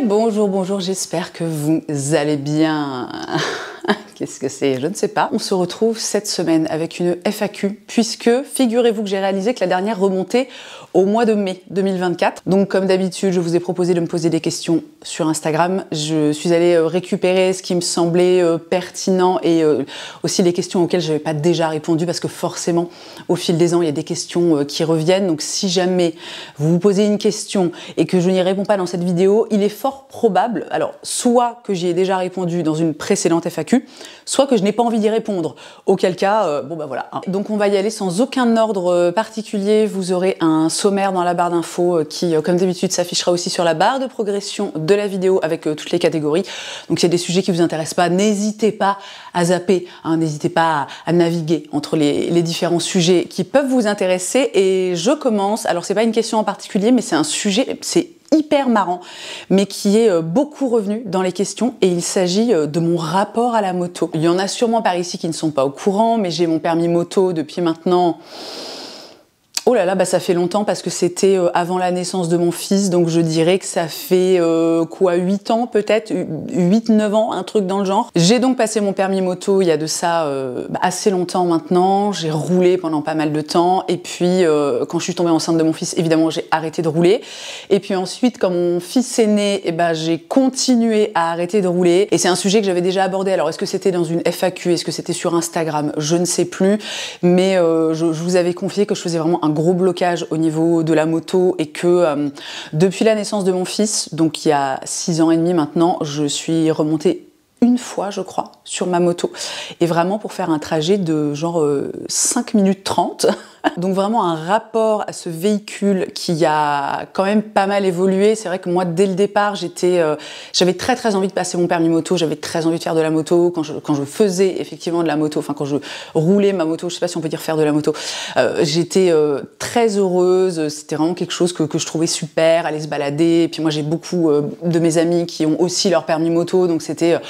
Bonjour, bonjour, j'espère que vous allez bien. Qu'est-ce que c'est? Je ne sais pas. On se retrouve cette semaine avec une FAQ, puisque figurez-vous que j'ai réalisé que la dernière remontait au mois de mai 2024. Donc comme d'habitude, je vous ai proposé de me poser des questions sur Instagram. Je suis allée récupérer ce qui me semblait pertinent et aussi les questions auxquelles je n'avais pas déjà répondu, parce que forcément, au fil des ans, il y a des questions qui reviennent. Donc si jamais vous vous posez une question et que je n'y réponds pas dans cette vidéo, il est fort probable, alors soit que j'y ai déjà répondu dans une précédente FAQ, soit que je n'ai pas envie d'y répondre, auquel cas, bon bah voilà. Donc on va y aller sans aucun ordre particulier. Vous aurez un sommaire dans la barre d'infos qui, comme d'habitude, s'affichera aussi sur la barre de progression de la vidéo avec toutes les catégories. Donc s'il y a des sujets qui vous intéressent pas, n'hésitez pas à zapper, hein, n'hésitez pas à naviguer entre les différents sujets qui peuvent vous intéresser. Et je commence, alors c'est pas une question en particulier, mais c'est un sujet, c'est hyper marrant, mais qui est beaucoup revenu dans les questions, et il s'agit de mon rapport à la moto. Il y en a sûrement par ici qui ne sont pas au courant, mais j'ai mon permis moto depuis maintenant... Oh là là, bah ça fait longtemps, parce que c'était avant la naissance de mon fils, donc je dirais que ça fait 8 ans peut-être, 8-9 ans, un truc dans le genre. J'ai donc passé mon permis moto il y a de ça assez longtemps maintenant. J'ai roulé pendant pas mal de temps, et puis quand je suis tombée enceinte de mon fils, évidemment j'ai arrêté de rouler. Et puis ensuite, quand mon fils est né, j'ai continué à arrêter de rouler. Et c'est un sujet que j'avais déjà abordé. Alors est-ce que c'était dans une FAQ, est-ce que c'était sur Instagram, je ne sais plus, mais je vous avais confié que je faisais vraiment un gros blocage au niveau de la moto, et que depuis la naissance de mon fils, donc il y a 6 ans et demi maintenant, je suis remontée une fois, je crois, sur ma moto, et vraiment pour faire un trajet de genre 5 minutes 30. Donc vraiment un rapport à ce véhicule qui a quand même pas mal évolué. C'est vrai que moi, dès le départ, j'avais très envie de passer mon permis moto, j'avais très envie de faire de la moto. Quand je faisais effectivement de la moto, enfin quand je roulais ma moto, je sais pas si on peut dire faire de la moto, j'étais très heureuse. C'était vraiment quelque chose que je trouvais super, aller se balader. Et puis moi, j'ai beaucoup de mes amis qui ont aussi leur permis moto, donc c'était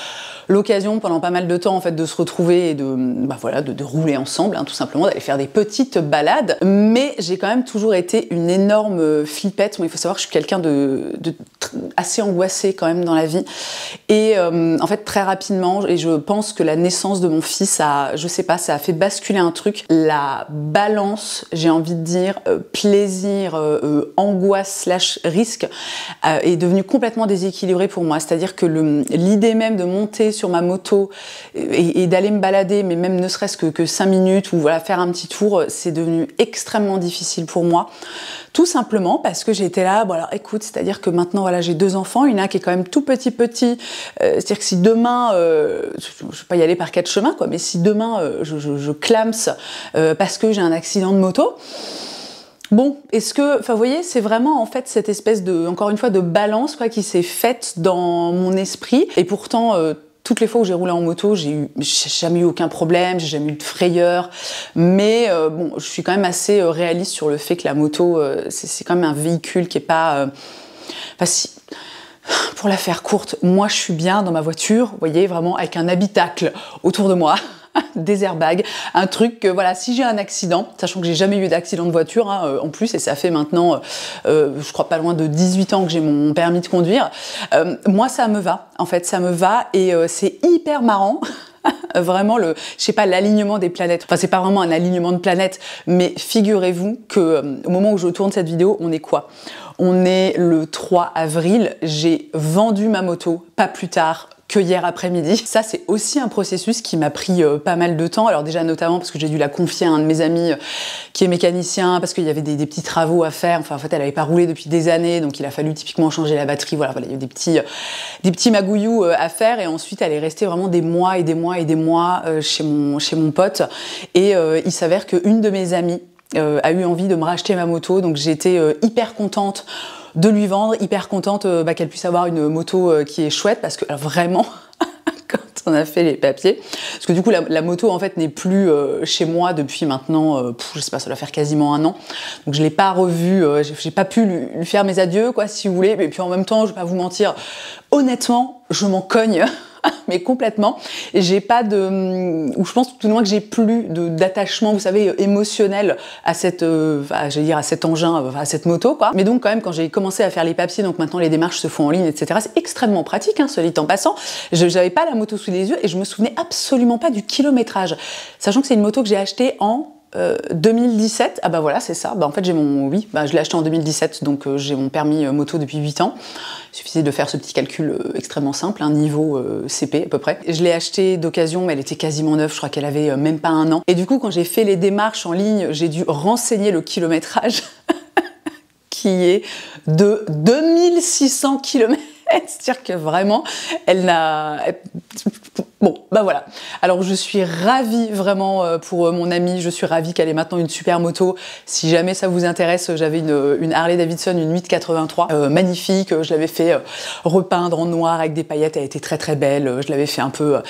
l'occasion pendant pas mal de temps en fait de se retrouver et de rouler ensemble, hein, tout simplement, d'aller faire des petites balades. Mais j'ai quand même toujours été une énorme flippette. Moi, il faut savoir que je suis quelqu'un de assez angoissé quand même dans la vie. Et en fait, très rapidement, et je pense que la naissance de mon fils je sais pas, ça a fait basculer un truc. La balance, j'ai envie de dire, plaisir, angoisse / risque, est devenue complètement déséquilibrée pour moi. C'est-à-dire que l'idée même de monter sur ma moto et d'aller me balader, mais même ne serait-ce que 5 minutes, ou voilà, faire un petit tour, c'est devenu extrêmement difficile pour moi. Tout simplement parce que j'étais là, bon alors écoute, c'est-à-dire que maintenant voilà, j'ai 2 enfants, il y en a un qui est quand même tout petit, c'est-à-dire que si demain, je vais pas y aller par 4 chemins quoi, mais si demain je clams parce que j'ai un accident de moto, bon, est-ce que, enfin, vous voyez, c'est vraiment en fait cette espèce de, encore une fois, de balance quoi, qui s'est faite dans mon esprit. Et pourtant, toutes les fois où j'ai roulé en moto, j'ai jamais eu aucun problème, j'ai jamais eu de frayeur. Mais bon, je suis quand même assez réaliste sur le fait que la moto, c'est quand même un véhicule qui est pas, pour la faire courte, moi je suis bien dans ma voiture, vous voyez, vraiment avec un habitacle autour de moi. Des airbags, un truc que voilà, si j'ai un accident, sachant que j'ai jamais eu d'accident de voiture en plus, et ça fait maintenant je crois pas loin de 18 ans que j'ai mon permis de conduire, moi ça me va, en fait ça me va, et c'est hyper marrant. Vraiment je sais pas, l'alignement des planètes, enfin c'est pas vraiment un alignement de planètes, mais figurez-vous que au moment où je tourne cette vidéo, on est quoi? On est le 3 avril, j'ai vendu ma moto pas plus tard que hier après-midi. Ça, c'est aussi un processus qui m'a pris pas mal de temps. Alors déjà, notamment parce que j'ai dû la confier à un de mes amis qui est mécanicien, parce qu'il y avait des petits travaux à faire. Enfin, en fait, elle avait pas roulé depuis des années, donc il a fallu typiquement changer la batterie. Voilà, il y a eu des petits magouillous à faire. Et ensuite, elle est restée vraiment des mois et des mois et des mois chez mon pote. Et il s'avère qu'une de mes amies a eu envie de me racheter ma moto, donc j'étais hyper contente de lui vendre, hyper contente qu'elle puisse avoir une moto qui est chouette, parce que alors, vraiment, quand on a fait les papiers, parce que du coup la moto en fait n'est plus chez moi depuis maintenant, je sais pas, ça doit faire quasiment 1 an, donc je l'ai pas revue, j'ai pas pu lui faire mes adieux quoi, si vous voulez, et puis en même temps, je vais pas vous mentir, honnêtement, je m'en cogne mais complètement. J'ai pas de, ou je pense tout du moins que j'ai plus d'attachement, vous savez, émotionnel à cette, j'allais dire à cet engin, à cette moto, quoi. Mais donc quand même, quand j'ai commencé à faire les papiers, donc maintenant les démarches se font en ligne, etc. C'est extrêmement pratique, hein, cela dit en passant. J'avais pas la moto sous les yeux et je me souvenais absolument pas du kilométrage, sachant que c'est une moto que j'ai achetée en 2017, ah bah voilà, c'est ça. Bah en fait, j'ai mon, oui, bah je l'ai acheté en 2017, donc j'ai mon permis moto depuis 8 ans. Il suffisait de faire ce petit calcul extrêmement simple, un niveau CP à peu près. Je l'ai acheté d'occasion, mais elle était quasiment neuve, je crois qu'elle avait même pas un an. Et du coup, quand j'ai fait les démarches en ligne, j'ai dû renseigner le kilométrage qui est de 2600 km. C'est-à-dire que vraiment, elle n'a... Bon, bah voilà. Alors je suis ravie vraiment pour mon amie, je suis ravie qu'elle ait maintenant une super moto. Si jamais ça vous intéresse, j'avais une Harley Davidson, une 883, magnifique. Je l'avais fait repeindre en noir avec des paillettes, elle était très très belle. Je l'avais fait un peu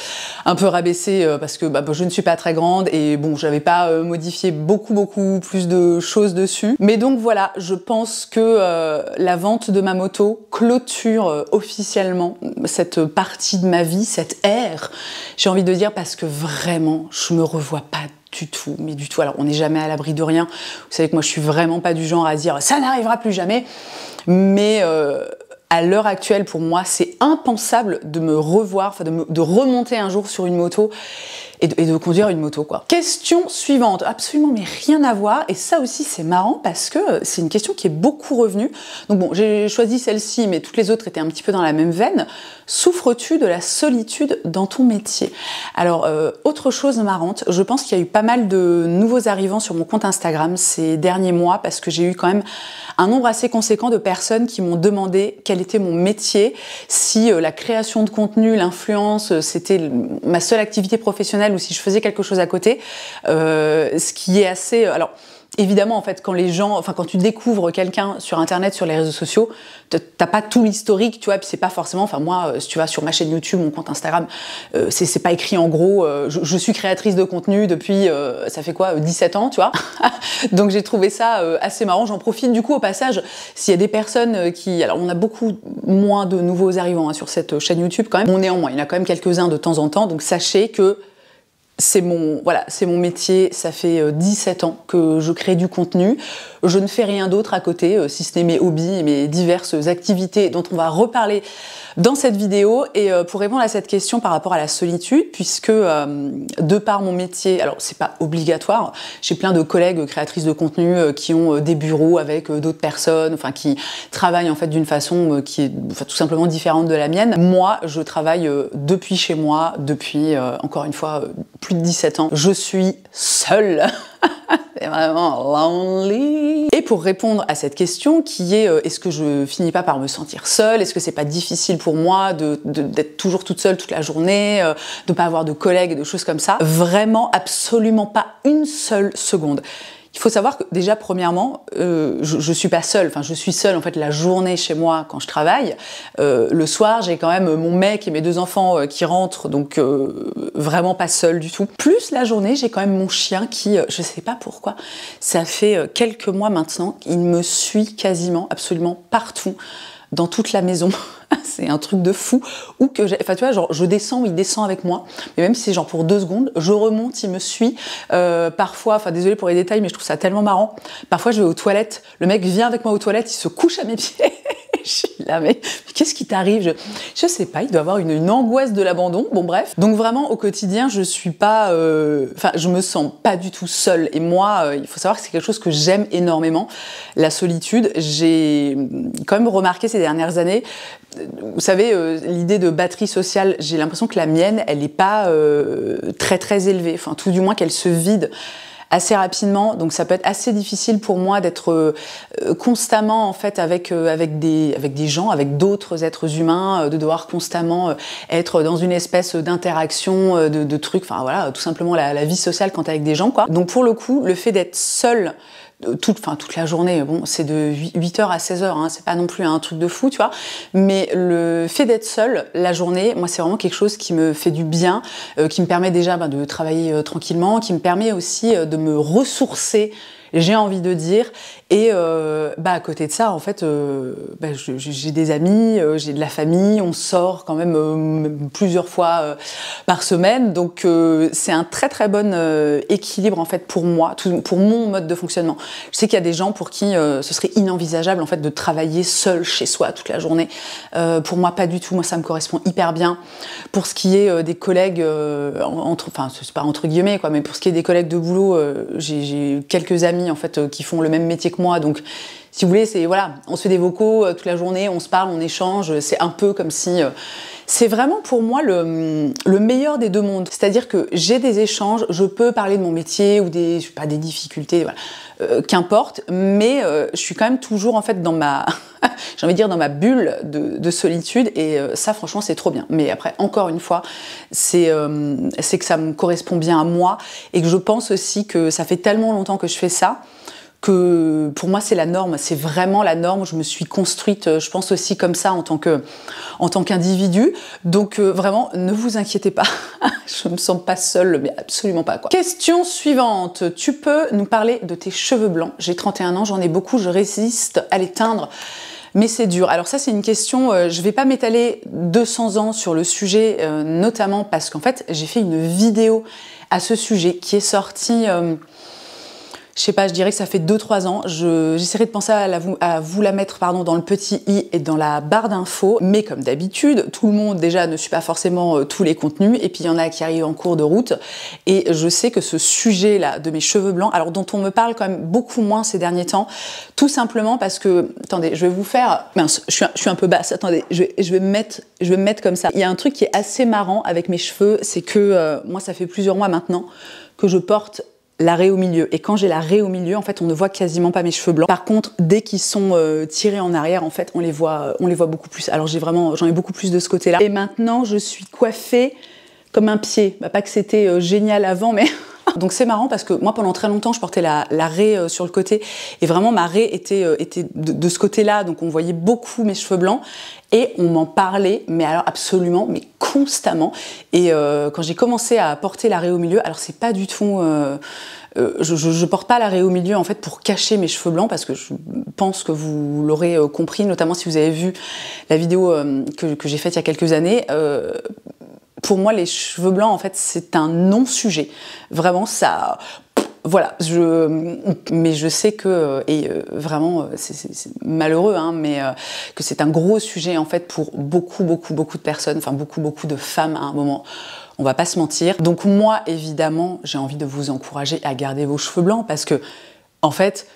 rabaisser parce que bah, je ne suis pas très grande et bon, j'avais pas modifié beaucoup plus de choses dessus. Mais donc voilà, je pense que la vente de ma moto clôture officiellement cette partie de ma vie, cette ère, j'ai envie de dire, parce que vraiment, je me revois pas du tout, mais du tout. Alors, on n'est jamais à l'abri de rien. Vous savez que moi, je suis vraiment pas du genre à dire « ça n'arrivera plus jamais », mais à l'heure actuelle, pour moi, c'est impensable de me revoir, de remonter un jour sur une moto et de conduire une moto, quoi. Question suivante, absolument mais rien à voir, et ça aussi c'est marrant parce que c'est une question qui est beaucoup revenue. Donc bon, j'ai choisi celle-ci, mais toutes les autres étaient un petit peu dans la même veine. Souffres-tu de la solitude dans ton métier? Alors, autre chose marrante, je pense qu'il y a eu pas mal de nouveaux arrivants sur mon compte Instagram ces derniers mois parce que j'ai eu quand même un nombre assez conséquent de personnes qui m'ont demandé quel était mon métier, si la création de contenu, l'influence, c'était ma seule activité professionnelle ou si je faisais quelque chose à côté, ce qui est assez... Alors, évidemment, en fait, quand tu découvres quelqu'un sur Internet, sur les réseaux sociaux, t'as pas tout l'historique, tu vois, puis c'est pas forcément... Enfin, moi, si tu vas sur ma chaîne YouTube, mon compte Instagram, c'est pas écrit en gros, je suis créatrice de contenu depuis, ça fait quoi, 17 ans, tu vois. Donc j'ai trouvé ça assez marrant. J'en profite du coup au passage, s'il y a des personnes qui... Alors, on a beaucoup moins de nouveaux arrivants hein, sur cette chaîne YouTube quand même. Bon, néanmoins, il y en a quand même quelques-uns de temps en temps, donc sachez que c'est mon métier, ça fait 17 ans que je crée du contenu. Je ne fais rien d'autre à côté, si ce n'est mes hobbies et mes diverses activités dont on va reparler dans cette vidéo. Et pour répondre à cette question par rapport à la solitude, puisque de par mon métier, alors c'est pas obligatoire, j'ai plein de collègues créatrices de contenu qui ont des bureaux avec d'autres personnes, enfin qui travaillent en fait d'une façon qui est tout simplement différente de la mienne. Moi, je travaille depuis chez moi, depuis encore une fois plus de 17 ans. Je suis seule. C'est vraiment lonely. Et pour répondre à cette question qui est est-ce que je finis pas par me sentir seule? Est-ce que c'est pas difficile pour moi d'être toujours toute seule toute la journée, de pas avoir de collègues et de choses comme ça? Vraiment, absolument pas une seule seconde. Il faut savoir que déjà, premièrement, je suis pas seule. Enfin, je suis seule en fait la journée chez moi quand je travaille. Le soir, j'ai quand même mon mec et mes 2 enfants qui rentrent, donc vraiment pas seule du tout. Plus la journée, j'ai quand même mon chien qui, je sais pas pourquoi, ça fait quelques mois maintenant, il me suit quasiment, absolument partout, dans toute la maison. C'est un truc de fou. Ou que enfin tu vois, genre je descends, il descend avec moi, mais même si c'est genre pour 2 secondes, je remonte, il me suit. Parfois, enfin désolé pour les détails, mais je trouve ça tellement marrant. Parfois je vais aux toilettes, le mec vient avec moi aux toilettes, il se couche à mes pieds. Je suis là, mais qu'est-ce qui t'arrive? Je sais pas, il doit avoir une angoisse de l'abandon. Bon bref. Donc vraiment au quotidien, je suis pas, enfin je me sens pas du tout seule. Et moi, il faut savoir que c'est quelque chose que j'aime énormément, la solitude. J'ai quand même remarqué ces dernières années. Vous savez, l'idée de batterie sociale, j'ai l'impression que la mienne, elle n'est pas très élevée. Enfin, tout du moins qu'elle se vide assez rapidement. Donc, ça peut être assez difficile pour moi d'être constamment en fait avec des gens, avec d'autres êtres humains, de devoir constamment être dans une espèce d'interaction, de trucs. Enfin voilà, tout simplement la vie sociale quand t'es avec des gens, quoi. Donc, pour le coup, le fait d'être seule toute la journée, bon, c'est de 8h à 16h, hein, c'est pas non plus un truc de fou, tu vois, mais le fait d'être seule la journée, moi, c'est vraiment quelque chose qui me fait du bien, qui me permet déjà de travailler tranquillement, qui me permet aussi de me ressourcer j'ai envie de dire. Et à côté de ça, en fait, j'ai des amis, j'ai de la famille, on sort quand même plusieurs fois par semaine. Donc c'est un très très bon équilibre en fait pour moi, pour mon mode de fonctionnement. Je sais qu'il y a des gens pour qui ce serait inenvisageable en fait de travailler seul chez soi toute la journée. Pour moi, pas du tout. Moi, ça me correspond hyper bien. Pour ce qui est des collègues, c'est pas entre guillemets quoi, mais pour ce qui est des collègues de boulot, j'ai quelques amis en fait qui font le même métier que moi, donc si vous voulez, c'est voilà, on se fait des vocaux toute la journée, on se parle, on échange, c'est un peu comme si c'est vraiment pour moi le meilleur des deux mondes. C'est-à-dire que j'ai des échanges, je peux parler de mon métier ou des difficultés, voilà, qu'importe, mais je suis quand même toujours en fait dans ma j'ai envie de dire dans ma bulle de solitude, et ça franchement c'est trop bien. Mais après encore une fois, c'est que ça me correspond bien à moi, et que je pense aussi que ça fait tellement longtemps que je fais ça que pour moi c'est la norme, c'est vraiment la norme. Je me suis construite, je pense aussi comme ça en tant qu'individu. Donc vraiment, ne vous inquiétez pas, je me sens pas seule, mais absolument pas quoi. Question suivante, tu peux nous parler de tes cheveux blancs? J'ai 31 ans, j'en ai beaucoup, je résiste à les teindre, mais c'est dur. Alors ça c'est une question, je vais pas m'étaler 200 ans sur le sujet, notamment parce qu'en fait j'ai fait une vidéo à ce sujet qui est sortie... je sais pas, je dirais que ça fait 2-3 ans. J'essaierai de penser à vous la mettre dans le petit i et dans la barre d'infos. Mais comme d'habitude, tout le monde déjà ne suit pas forcément tous les contenus. Et puis il y en a qui arrivent en cours de route. Et je sais que ce sujet-là de mes cheveux blancs, alors dont on me parle quand même beaucoup moins ces derniers temps, tout simplement parce que, attendez, je vais vous faire... Mince, je suis un peu basse. Attendez, je vais me mettre comme ça. Il y a un truc qui est assez marrant avec mes cheveux, c'est que moi, ça fait plusieurs mois maintenant que je porte la raie au milieu. Et quand j'ai la raie au milieu, en fait, on ne voit quasiment pas mes cheveux blancs. Par contre, dès qu'ils sont tirés en arrière, en fait, on les voit beaucoup plus. Alors j'en ai beaucoup plus de ce côté-là. Et maintenant, je suis coiffée comme un pied. Pas que c'était génial avant, mais... Donc c'est marrant parce que moi, pendant très longtemps, je portais la raie sur le côté. Et vraiment, ma raie était de ce côté-là. Donc on voyait beaucoup mes cheveux blancs. Et on m'en parlait, mais alors absolument, mais constamment. Et quand j'ai commencé à porter la raie au milieu, alors c'est pas du tout... je porte pas la raie au milieu en fait pour cacher mes cheveux blancs, parce que je pense que vous l'aurez compris, notamment si vous avez vu la vidéo que j'ai faite il y a quelques années. Pour moi, les cheveux blancs, en fait, c'est un non-sujet. Vraiment, ça... Voilà, mais je sais que, vraiment, c'est malheureux, hein, mais que c'est un gros sujet, en fait, pour beaucoup de personnes, enfin, beaucoup de femmes à un moment. On va pas se mentir. Donc moi, évidemment, j'ai envie de vous encourager à garder vos cheveux blancs, parce que, en fait,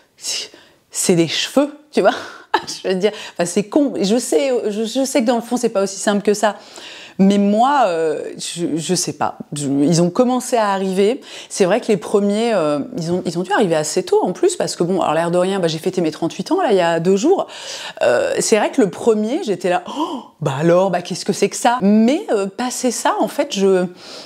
c'est des cheveux, tu vois. Je veux dire, enfin, c'est con. Je sais que dans le fond, c'est pas aussi simple que ça. Mais moi, je sais pas. Ils ont commencé à arriver. C'est vrai que les premiers, ils ont dû arriver assez tôt en plus, parce que bon, alors l'air de rien, j'ai fêté mes 38 ans là il y a 2 jours. C'est vrai que le premier, j'étais là, qu'est-ce que c'est que ça? Mais passé ça, en fait,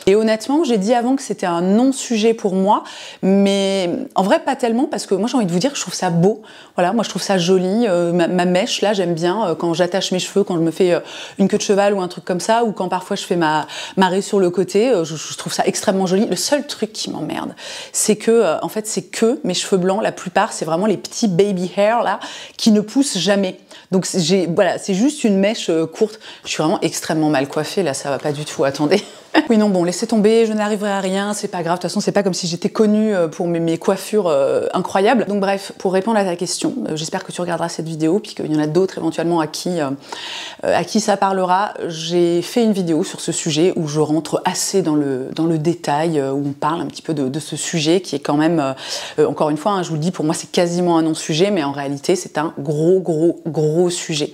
et honnêtement, j'ai dit avant que c'était un non-sujet pour moi, mais en vrai pas tellement, parce que moi j'ai envie de vous dire, je trouve ça beau. Voilà, moi je trouve ça joli. Ma mèche là, j'aime bien quand j'attache mes cheveux, quand je me fais une queue de cheval ou un truc comme ça, ou quand parfois je fais ma raie sur le côté, je trouve ça extrêmement joli. Le seul truc qui m'emmerde, c'est que en fait, c'est que mes cheveux blancs, la plupart, c'est vraiment les petits baby hair là qui ne poussent jamais. Donc c'est juste une mèche courte. Je suis vraiment extrêmement mal coiffée là, ça va pas du tout. Attendez. Oui, non, bon, laissez tomber, je n'arriverai à rien, c'est pas grave. De toute façon, c'est pas comme si j'étais connue pour mes coiffures incroyables. Donc bref, pour répondre à ta question, j'espère que tu regarderas cette vidéo, puis qu'il y en a d'autres éventuellement à qui ça parlera. J'ai fait une vidéo sur ce sujet où je rentre assez dans le détail, où on parle un petit peu de ce sujet qui est quand même, encore une fois, hein, je vous le dis, pour moi c'est quasiment un non-sujet, mais en réalité c'est un gros sujet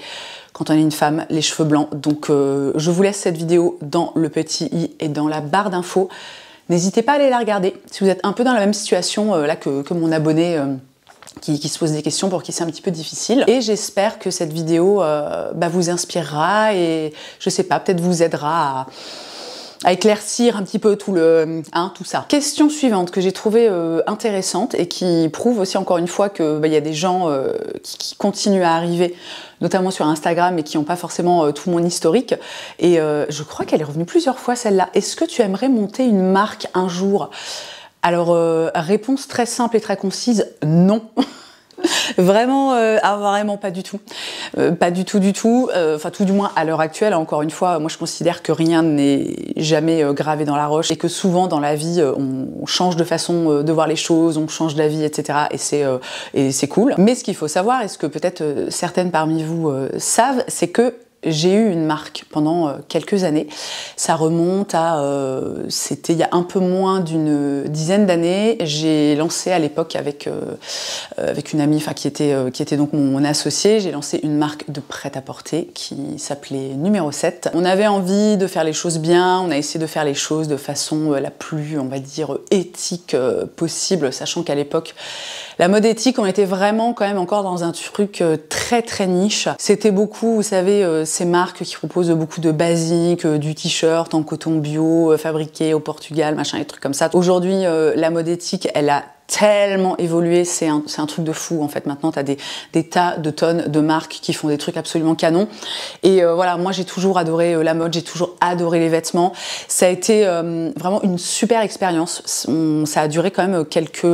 quand on est une femme, les cheveux blancs. Donc je vous laisse cette vidéo dans le petit i et dans la barre d'infos. N'hésitez pas à aller la regarder si vous êtes un peu dans la même situation là que mon abonné qui se pose des questions, pour qui c'est un petit peu difficile. Et j'espère que cette vidéo vous inspirera et, je sais pas, peut-être vous aidera à éclaircir un petit peu tout ça. Question suivante que j'ai trouvée intéressante et qui prouve aussi encore une fois que y a des gens qui continuent à arriver, notamment sur Instagram, et qui n'ont pas forcément tout mon historique. Et je crois qu'elle est revenue plusieurs fois, celle-là. Est-ce que tu aimerais monter une marque un jour? Alors, réponse très simple et très concise, non. Vraiment, vraiment pas du tout. Pas du tout, du tout. Enfin, tout du moins à l'heure actuelle, encore une fois, moi je considère que rien n'est jamais gravé dans la roche et que souvent dans la vie, on change de façon de voir les choses, on change d'avis, etc. Et c'est cool. Mais ce qu'il faut savoir, et ce que peut-être certaines parmi vous savent, c'est que j'ai eu une marque pendant quelques années. Ça remonte à... c'était il y a un peu moins d'une dizaine d'années. J'ai lancé à l'époque avec une amie qui était donc mon associée, j'ai lancé une marque de prêt-à-porter qui s'appelait Numéro 7. On avait envie de faire les choses bien, on a essayé de faire les choses de façon la plus, on va dire, éthique possible, sachant qu'à l'époque, la mode éthique, on était vraiment quand même encore dans un truc très très niche. C'était beaucoup, vous savez, ces marques qui proposent beaucoup de basiques, du t-shirt en coton bio, fabriqué au Portugal, machin, des trucs comme ça. Aujourd'hui, la mode éthique, elle a tellement évolué, c'est un truc de fou en fait. Maintenant, t'as des tas de tonnes de marques qui font des trucs absolument canons. Et voilà, moi j'ai toujours adoré la mode, j'ai toujours adoré les vêtements. Ça a été vraiment une super expérience. Ça a duré quand même quelques...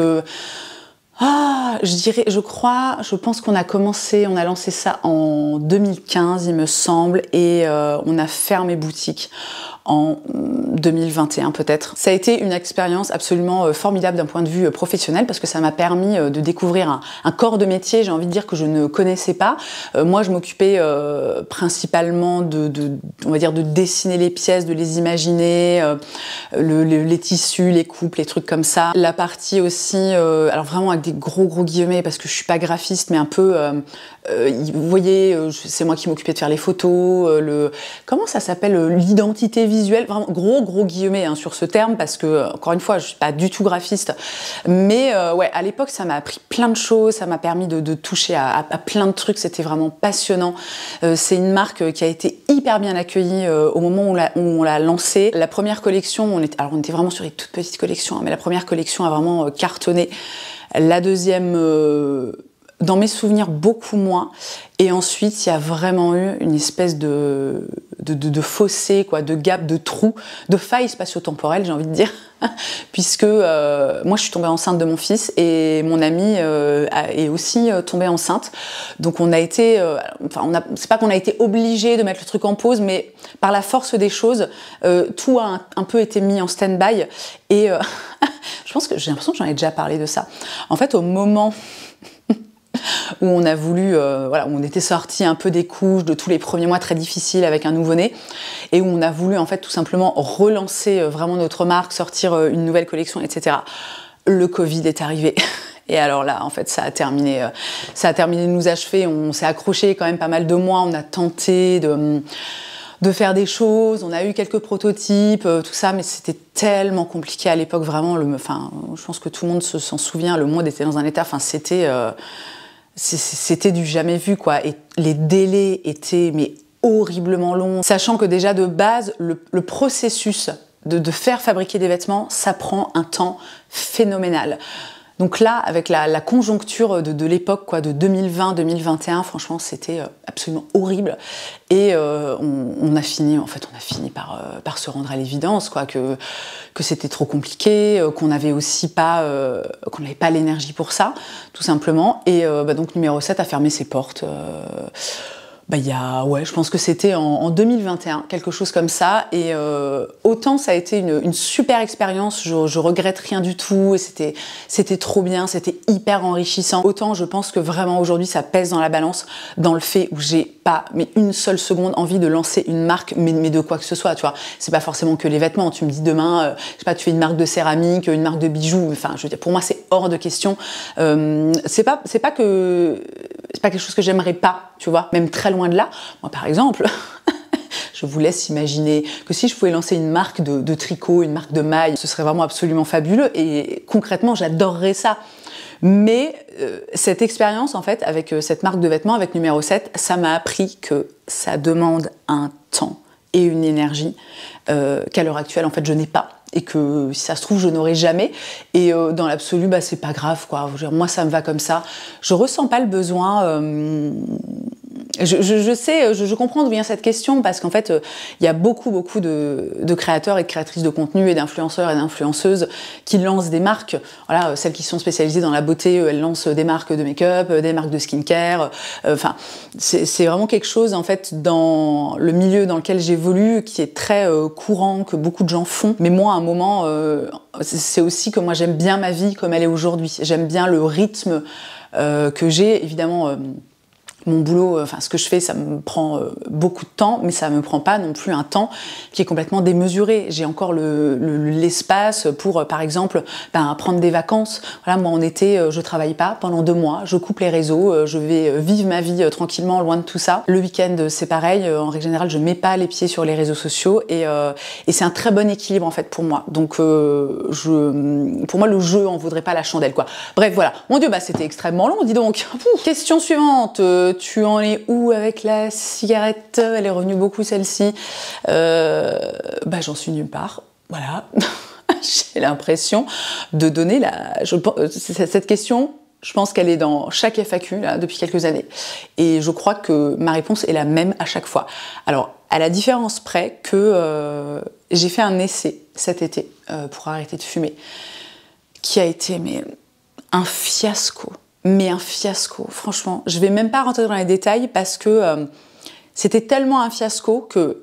je pense qu'on on a lancé ça en 2015, il me semble, et on a fermé boutique en 2021 peut-être. Ça a été une expérience absolument formidable d'un point de vue professionnel parce que ça m'a permis de découvrir un corps de métier, j'ai envie de dire, que je ne connaissais pas. Moi, je m'occupais principalement on va dire, de dessiner les pièces, de les imaginer, les tissus, les coupes, les trucs comme ça. La partie aussi, alors vraiment avec des gros guillemets parce que je suis pas graphiste, mais un peu... vous voyez, c'est moi qui m'occupais de faire les photos, comment ça s'appelle, l'identité visuelle, vraiment gros guillemets sur ce terme parce que encore une fois je suis pas du tout graphiste, mais ouais, à l'époque ça m'a appris plein de choses, ça m'a permis de toucher à plein de trucs, c'était vraiment passionnant. C'est une marque qui a été hyper bien accueillie au moment où on l'a lancée. La première collection, on était vraiment sur une toute petite collection, mais la première collection a vraiment cartonné. La deuxième dans mes souvenirs, beaucoup moins. Et ensuite, il y a vraiment eu une espèce de fossé, quoi, de gap, de trou, de faille spatio-temporelle, j'ai envie de dire. Puisque moi, je suis tombée enceinte de mon fils et mon amie est aussi tombée enceinte. Donc, on a été... c'est pas qu'on a été obligés de mettre le truc en pause, mais par la force des choses, tout a un peu été mis en stand-by. Et je pense que j'ai l'impression que j'en ai déjà parlé de ça. En fait, au moment... où on a voulu, où on était sortis un peu des couches de tous les premiers mois très difficiles avec un nouveau-né, et où on a voulu en fait tout simplement relancer vraiment notre marque, sortir une nouvelle collection, etc. Le Covid est arrivé. Et alors là, en fait, ça a terminé de nous achever. On s'est accroché quand même pas mal de mois. On a tenté de faire des choses. On a eu quelques prototypes, tout ça, mais c'était tellement compliqué à l'époque. Vraiment, je pense que tout le monde s'en souvient. Le monde était dans un état. C'était du jamais vu, quoi. Et les délais étaient horriblement longs. Sachant que déjà de base, le processus de faire fabriquer des vêtements, ça prend un temps phénoménal. Donc là, avec la conjoncture de l'époque, quoi, de 2020-2021, franchement, c'était absolument horrible. Et on a fini par se rendre à l'évidence, quoi, que c'était trop compliqué, qu'on n'avait pas l'énergie pour ça, tout simplement. Et donc Numéro 7 a fermé ses portes. Je pense que c'était en 2021, quelque chose comme ça. Et autant ça a été une super expérience, je regrette rien du tout, et c'était trop bien, c'était hyper enrichissant. Autant je pense que vraiment aujourd'hui ça pèse dans la balance, dans le fait où j'ai pas une seule seconde envie de lancer une marque, mais de quoi que ce soit, tu vois. C'est pas forcément que les vêtements. Tu me dis demain, je sais pas, tu fais une marque de céramique, une marque de bijoux. Enfin, je veux dire, pour moi c'est hors de question. C'est pas quelque chose que j'aimerais pas, tu vois, même très loin de là. Moi, par exemple, je vous laisse imaginer que si je pouvais lancer une marque de tricot, une marque de mailles, ce serait vraiment absolument fabuleux et concrètement, j'adorerais ça. Mais cette expérience, en fait, avec cette marque de vêtements, avec Numéro 7, ça m'a appris que ça demande un temps et une énergie qu'à l'heure actuelle, en fait, je n'ai pas. Et que si ça se trouve je n'aurai jamais, et dans l'absolu c'est pas grave, quoi. Moi ça me va comme ça, je ressens pas le besoin Je sais, je comprends d'où vient cette question parce qu'en fait, il y a beaucoup de créateurs et de créatrices de contenu et d'influenceurs et d'influenceuses qui lancent des marques. Voilà, celles qui sont spécialisées dans la beauté, elles lancent des marques de make-up, des marques de skincare. Enfin, c'est vraiment quelque chose en fait dans le milieu dans lequel j'évolue qui est très courant, que beaucoup de gens font. Mais moi, à un moment, c'est aussi que moi j'aime bien ma vie comme elle est aujourd'hui. J'aime bien le rythme que j'ai, évidemment. Mon boulot, enfin ce que je fais, ça me prend beaucoup de temps, mais ça me prend pas non plus un temps qui est complètement démesuré. J'ai encore l'espace pour, par exemple, prendre des vacances. Voilà, moi en été, je travaille pas pendant 2 mois, je coupe les réseaux, je vais vivre ma vie tranquillement, loin de tout ça. Le week-end, c'est pareil. En règle générale, je mets pas les pieds sur les réseaux sociaux et c'est un très bon équilibre en fait pour moi. Donc, pour moi, le jeu en vaudrait pas la chandelle, quoi. Bref, voilà. Mon Dieu, c'était extrêmement long. Dis donc. Question suivante. Tu en es où avec la cigarette? Elle est revenue beaucoup celle-ci. J'en suis nulle part. Voilà. J'ai l'impression de donner cette question. Je pense qu'elle est dans chaque FAQ là, depuis quelques années. Et je crois que ma réponse est la même à chaque fois. Alors, à la différence près que j'ai fait un essai cet été pour arrêter de fumer, qui a été un fiasco. Mais un fiasco, franchement. Je vais même pas rentrer dans les détails parce que c'était tellement un fiasco que,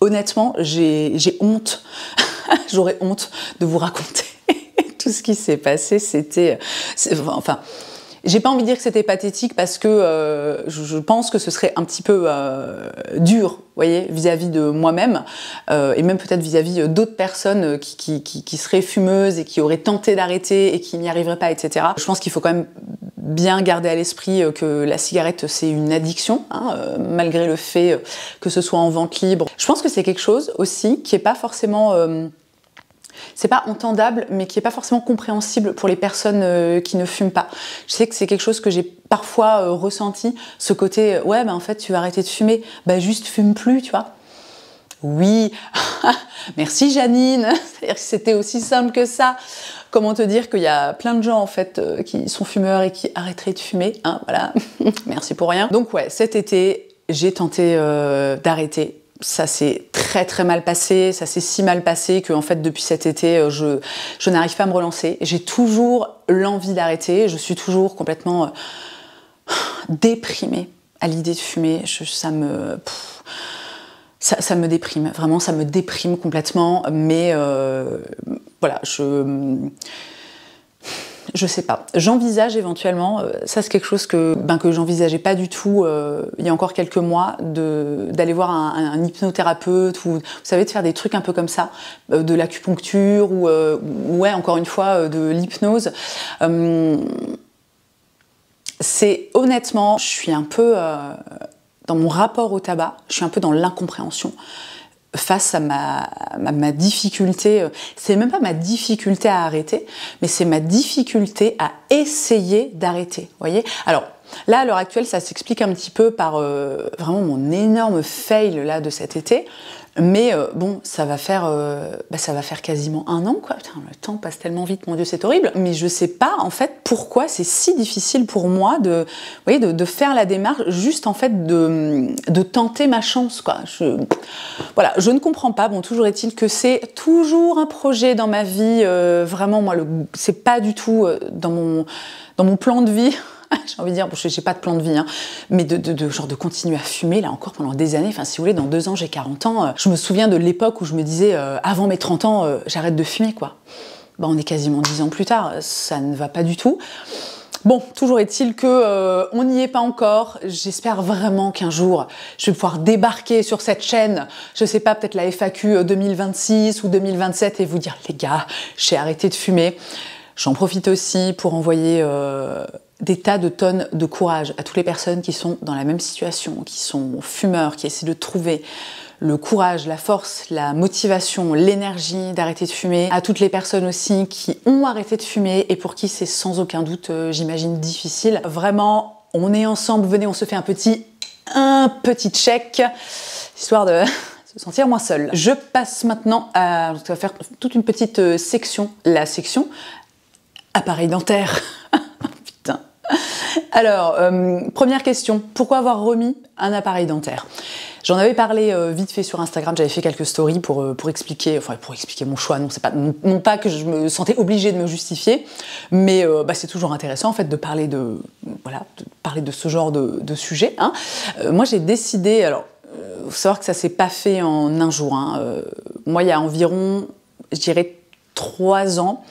honnêtement, j'ai honte. J'aurais honte de vous raconter tout ce qui s'est passé. Enfin, j'ai pas envie de dire que c'était pathétique parce que je pense que ce serait un petit peu dur, vous voyez, vis-à-vis de moi-même et même peut-être vis-à-vis d'autres personnes qui seraient fumeuses et qui auraient tenté d'arrêter et qui n'y arriveraient pas, etc. Je pense qu'il faut quand même bien garder à l'esprit que la cigarette, c'est une addiction, malgré le fait que ce soit en vente libre. Je pense que c'est quelque chose aussi qui est pas forcément... c'est pas entendable, mais qui est pas forcément compréhensible pour les personnes qui ne fument pas. Je sais que c'est quelque chose que j'ai parfois ressenti, ce côté, en fait, tu vas arrêter de fumer, juste fume plus, tu vois. Oui, merci Janine, c'est-à-dire que c'était aussi simple que ça. Comment te dire qu'il y a plein de gens en fait qui sont fumeurs et qui arrêteraient de fumer, voilà, merci pour rien. Donc cet été, j'ai tenté d'arrêter. Ça s'est très très mal passé, ça s'est si mal passé que en fait depuis cet été je n'arrive pas à me relancer. J'ai toujours l'envie d'arrêter, je suis toujours complètement déprimée à l'idée de fumer. Ça me déprime, vraiment ça me déprime complètement, mais voilà, je sais pas. J'envisage éventuellement, ça c'est quelque chose que j'envisageais pas du tout il y a encore quelques mois, d'aller voir un hypnothérapeute ou vous savez, de faire des trucs un peu comme ça, de l'acupuncture ou encore une fois de l'hypnose. C'est honnêtement, je suis un peu dans mon rapport au tabac, je suis un peu dans l'incompréhension. Face à ma difficulté, c'est même pas ma difficulté à arrêter, mais c'est ma difficulté à essayer d'arrêter, vous voyez. Alors là, à l'heure actuelle, ça s'explique un petit peu par vraiment mon énorme fail là de cet été, mais ça va faire quasiment 1 an, quoi. Putain, le temps passe tellement vite, mon Dieu, c'est horrible. Mais je sais pas, en fait, pourquoi c'est si difficile pour moi de faire la démarche, juste en fait de tenter ma chance, quoi. Voilà, je ne comprends pas. Bon, toujours est-il que c'est toujours un projet dans ma vie. Vraiment, moi, c'est pas du tout dans mon plan de vie. J'ai envie de dire, j'ai pas de plan de vie, mais de continuer à fumer, là encore, pendant des années. Enfin, si vous voulez, dans 2 ans, j'ai 40 ans. Je me souviens de l'époque où je me disais, avant mes 30 ans, j'arrête de fumer, quoi. On est quasiment 10 ans plus tard, ça ne va pas du tout. Bon, toujours est-il que on n'y est pas encore. J'espère vraiment qu'un jour, je vais pouvoir débarquer sur cette chaîne, je sais pas, peut-être la FAQ 2026 ou 2027 et vous dire, les gars, j'ai arrêté de fumer. J'en profite aussi pour envoyer des tas de tonnes de courage à toutes les personnes qui sont dans la même situation, qui sont fumeurs, qui essaient de trouver le courage, la force, la motivation, l'énergie d'arrêter de fumer, à toutes les personnes aussi qui ont arrêté de fumer et pour qui c'est sans aucun doute, j'imagine, difficile. Vraiment, on est ensemble, venez, on se fait un petit check, histoire de se sentir moins seul. Je passe maintenant à faire toute une petite section, la section appareil dentaire. Putain. Alors, première question, pourquoi avoir remis un appareil dentaire? J'en avais parlé vite fait sur Instagram, j'avais fait quelques stories pour expliquer mon choix. Non, c'est pas, non pas que je me sentais obligée de me justifier, mais c'est toujours intéressant en fait de parler de ce genre de sujet. Hein. Moi, j'ai décidé, alors, faut savoir que ça s'est pas fait en un jour. Hein. Moi, il y a environ, je dirais, 3 ans,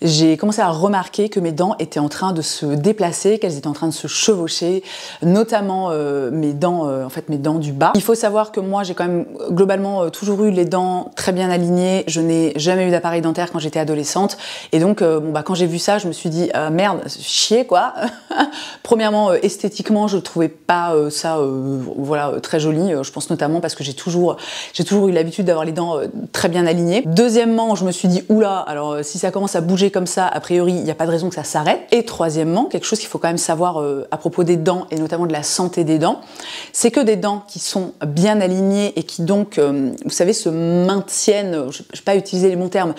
j'ai commencé à remarquer que mes dents étaient en train de se déplacer, qu'elles étaient en train de se chevaucher, notamment mes dents du bas. Il faut savoir que moi, j'ai quand même globalement toujours eu les dents très bien alignées. Je n'ai jamais eu d'appareil dentaire quand j'étais adolescente. Et donc, quand j'ai vu ça, je me suis dit, merde, chier quoi. Premièrement, esthétiquement, je ne trouvais pas ça très joli. Je pense notamment parce que j'ai toujours eu l'habitude d'avoir les dents très bien alignées. Deuxièmement, je me suis dit, oula, alors si ça commence à bouger comme ça, a priori, il n'y a pas de raison que ça s'arrête. Et troisièmement, quelque chose qu'il faut quand même savoir à propos des dents, et notamment de la santé des dents, c'est que des dents qui sont bien alignées et qui donc, vous savez, se maintiennent, je ne vais pas utiliser les bons termes,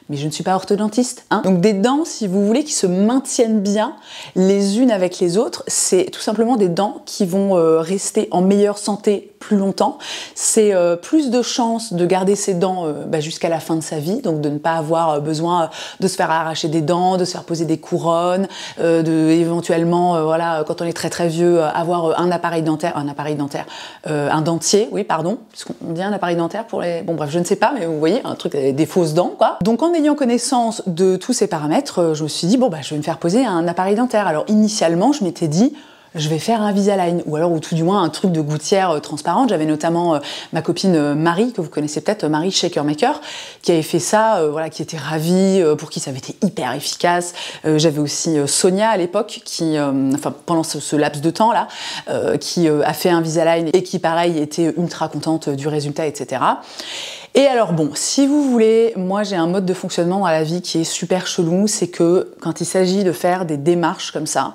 mais je ne suis pas orthodontiste. Hein. Donc des dents, si vous voulez, qui se maintiennent bien les unes avec les autres, c'est tout simplement des dents qui vont rester en meilleure santé plus longtemps. C'est plus de chances de garder ses dents jusqu'à la fin de sa vie, donc de ne pas avoir besoin de se faire arracher des dents, de se faire poser des couronnes, éventuellement, quand on est très très vieux, avoir un dentier, oui pardon, puisqu'on dit un appareil dentaire pour les... Bon bref, je ne sais pas, mais vous voyez, un truc, des fausses dents, quoi. Donc en ayant connaissance de tous ces paramètres, je me suis dit, je vais me faire poser un appareil dentaire. Alors initialement, je m'étais dit, je vais faire un Invisalign, ou tout du moins un truc de gouttière transparente. J'avais notamment ma copine Marie, que vous connaissez peut-être, Marie Shakermaker, qui avait fait ça, qui était ravie, pour qui ça avait été hyper efficace. J'avais aussi Sonia à l'époque, qui, pendant ce laps de temps là, qui a fait un Invisalign et qui, pareil, était ultra contente du résultat, etc. Et alors bon, si vous voulez, moi j'ai un mode de fonctionnement dans la vie qui est super chelou, c'est que quand il s'agit de faire des démarches comme ça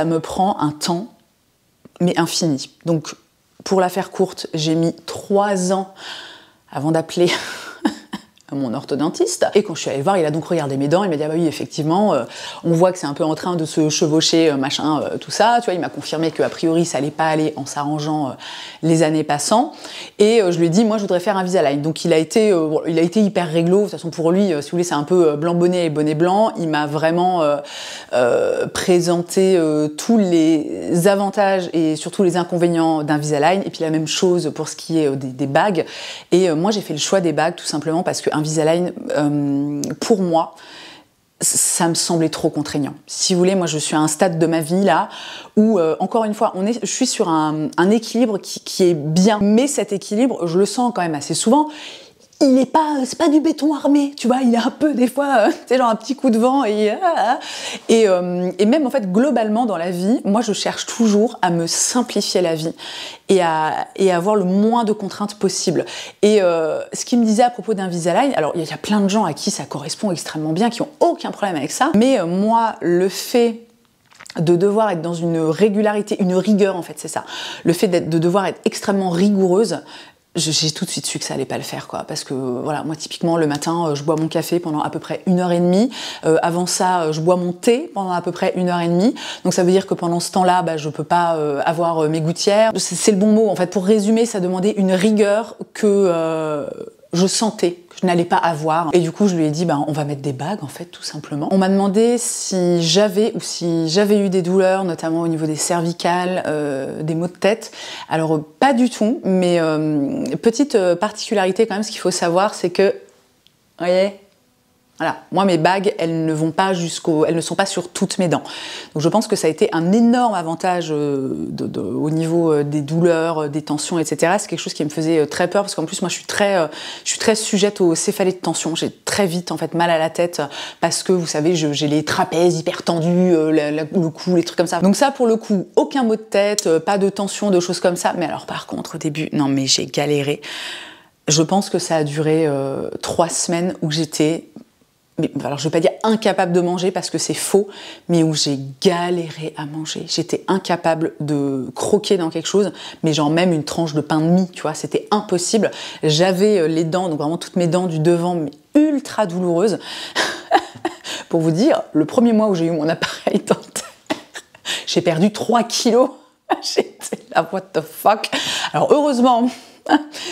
me prend un temps, mais infini. Donc, pour la faire courte, j'ai mis 3 ans avant d'appeler mon orthodontiste. Et quand je suis allée le voir, il a donc regardé mes dents, il m'a dit, ah bah oui, effectivement, on voit que c'est un peu en train de se chevaucher, tout ça. Tu vois, il m'a confirmé qu'a priori, ça allait pas aller en s'arrangeant les années passant. Et je lui ai dit, moi, je voudrais faire un Invisalign. Donc, il a été hyper réglo. De toute façon, pour lui, si vous voulez, c'est un peu blanc bonnet et bonnet blanc. Il m'a vraiment présenté tous les avantages et surtout les inconvénients d'Invisalign. Et puis, la même chose pour ce qui est des bagues. Et moi, j'ai fait le choix des bagues tout simplement parce que Invisalign, pour moi, ça me semblait trop contraignant. Si vous voulez, moi je suis à un stade de ma vie là où, encore une fois, je suis sur un équilibre qui est bien, mais cet équilibre, je le sens quand même assez souvent. C'est pas du béton armé, tu vois, il est un peu des fois, genre un petit coup de vent et même en fait globalement dans la vie, moi je cherche toujours à me simplifier la vie et à avoir le moins de contraintes possible. Et ce qu'il me disait à propos d'Invisalign, alors il y a plein de gens à qui ça correspond extrêmement bien, qui ont aucun problème avec ça, mais moi le fait de devoir être dans une régularité, une rigueur en fait, c'est ça, le fait de devoir être extrêmement rigoureuse, j'ai tout de suite su que ça allait pas le faire, quoi, parce que voilà, moi typiquement le matin, je bois mon café pendant à peu près 1h30. Avant ça, je bois mon thé pendant à peu près 1h30. Donc ça veut dire que pendant ce temps-là, je peux pas avoir mes gouttières. C'est le bon mot en fait. Pour résumer, ça demandait une rigueur que je sentais que je n'allais pas avoir. Et du coup, je lui ai dit, on va mettre des bagues, en fait, tout simplement. On m'a demandé si j'avais eu des douleurs, notamment au niveau des cervicales, des maux de tête. Alors, pas du tout, mais petite particularité quand même, ce qu'il faut savoir, c'est que, vous voyez, voilà, moi mes bagues, elles ne sont pas sur toutes mes dents. Donc je pense que ça a été un énorme avantage au niveau des douleurs, des tensions, etc. C'est quelque chose qui me faisait très peur parce qu'en plus moi je suis très sujette aux céphalées de tension. J'ai très vite en fait mal à la tête parce que vous savez, j'ai les trapèzes hyper tendus, le cou, les trucs comme ça. Donc ça pour le coup, aucun maux de tête, pas de tension, de choses comme ça. Mais alors par contre au début, non mais j'ai galéré. Je pense que ça a duré 3 semaines où j'étais... Mais, alors je ne vais pas dire incapable de manger parce que c'est faux, mais où j'ai galéré à manger. J'étais incapable de croquer dans quelque chose, mais genre même une tranche de pain de mie, tu vois, c'était impossible. J'avais les dents, donc vraiment toutes mes dents du devant, mais ultra douloureuses. Pour vous dire, le premier mois où j'ai eu mon appareil dentaire, j'ai perdu 3 kilos. J'étais là, what the fuck. Alors heureusement,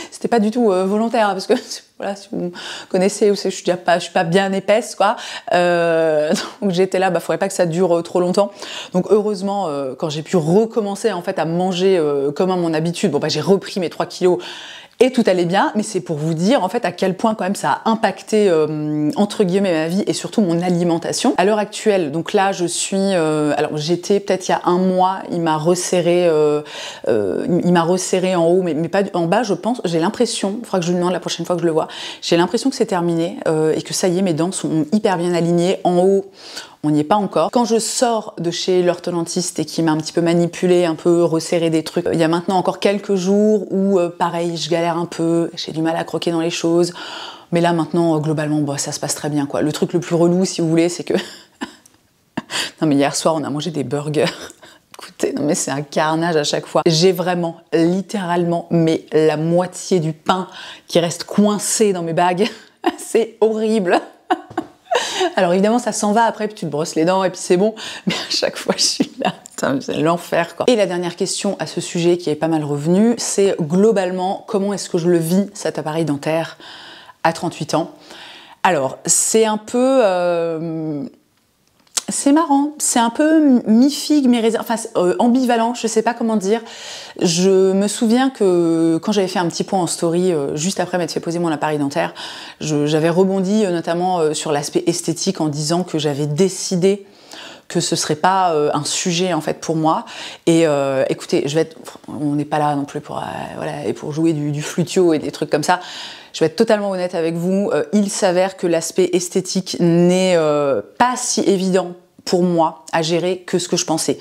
c'était pas du tout volontaire, parce que voilà, si vous me connaissez, je suis pas bien épaisse, quoi. Donc j'étais là, faudrait pas que ça dure trop longtemps. Donc heureusement, quand j'ai pu recommencer en fait à manger comme à mon habitude, j'ai repris mes 3 kilos. Et tout allait bien, mais c'est pour vous dire en fait à quel point quand même ça a impacté entre guillemets ma vie et surtout mon alimentation. À l'heure actuelle, donc là je suis, alors j'étais peut-être il y a un mois, il m'a resserré en haut, mais pas en bas, je pense. J'ai l'impression, il faudra que je lui demande la prochaine fois que je le vois. J'ai l'impression que c'est terminé et que ça y est, mes dents sont hyper bien alignées. En haut, on n'y est pas encore. Quand je sors de chez l'orthodontiste et qui m'a un petit peu manipulé, un peu resserré des trucs, il y a maintenant encore quelques jours où, pareil, je galère un peu, j'ai du mal à croquer dans les choses. Mais là, maintenant, globalement, ça se passe très bien, quoi. Le truc le plus relou, si vous voulez, c'est que... Non, mais hier soir, on a mangé des burgers. Écoutez, non mais c'est un carnage à chaque fois. J'ai vraiment, littéralement, mais la moitié du pain qui reste coincé dans mes bagues. C'est horrible. Alors évidemment ça s'en va après, puis tu te brosses les dents et puis c'est bon, mais à chaque fois je suis là, c'est l'enfer quoi. Et la dernière question à ce sujet qui est pas mal revenue, c'est globalement comment est-ce que je le vis cet appareil dentaire à 38 ans. Alors c'est un peu... c'est marrant, c'est un peu mi-figue, mi-raisin, enfin ambivalent, je sais pas comment dire. Je me souviens que quand j'avais fait un petit point en story, juste après m'être fait poser mon appareil dentaire, j'avais rebondi notamment sur l'aspect esthétique en disant que j'avais décidé que ce serait pas un sujet en fait pour moi. Et écoutez, on n'est pas là non plus pour voilà, et pour jouer du flutio et des trucs comme ça. Je vais être totalement honnête avec vous, il s'avère que l'aspect esthétique n'est pas si évident pour moi à gérer que ce que je pensais.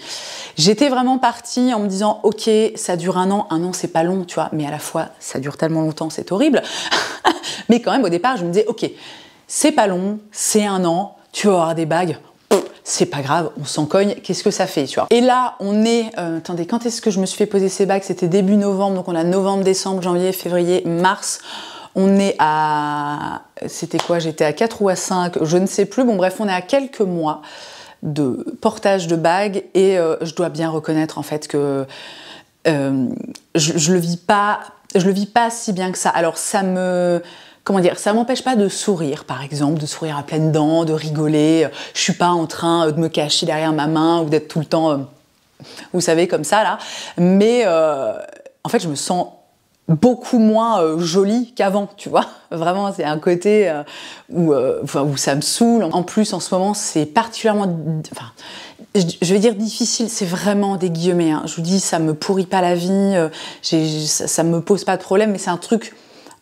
J'étais vraiment partie en me disant ok, ça dure un an c'est pas long, tu vois, mais à la fois ça dure tellement longtemps, c'est horrible. Mais quand même au départ je me disais ok, c'est pas long, c'est un an, tu vas avoir des bagues, c'est pas grave, on s'en cogne, qu'est-ce que ça fait, tu vois. Et là, on est... attendez, quand est-ce que je me suis fait poser ces bagues? C'était début novembre, donc on a novembre, décembre, janvier, février, mars. On est à... C'était quoi? J'étais à 4 ou à 5, je ne sais plus. Bon bref, on est à quelques mois de portage de bagues et je dois bien reconnaître en fait que je le vis pas si bien que ça. Alors ça me... Comment dire, ça m'empêche pas de sourire, par exemple, de sourire à pleines dents, de rigoler. Je suis pas en train de me cacher derrière ma main ou d'être tout le temps, vous savez, comme ça, là. Mais en fait, je me sens beaucoup moins jolie qu'avant, tu vois. Vraiment, c'est un côté où ça me saoule. En plus, en ce moment, c'est particulièrement... Enfin, je vais dire difficile, c'est vraiment des guillemets. Hein. Je vous dis, ça me pourrit pas la vie, ça me pose pas de problème, mais c'est un truc...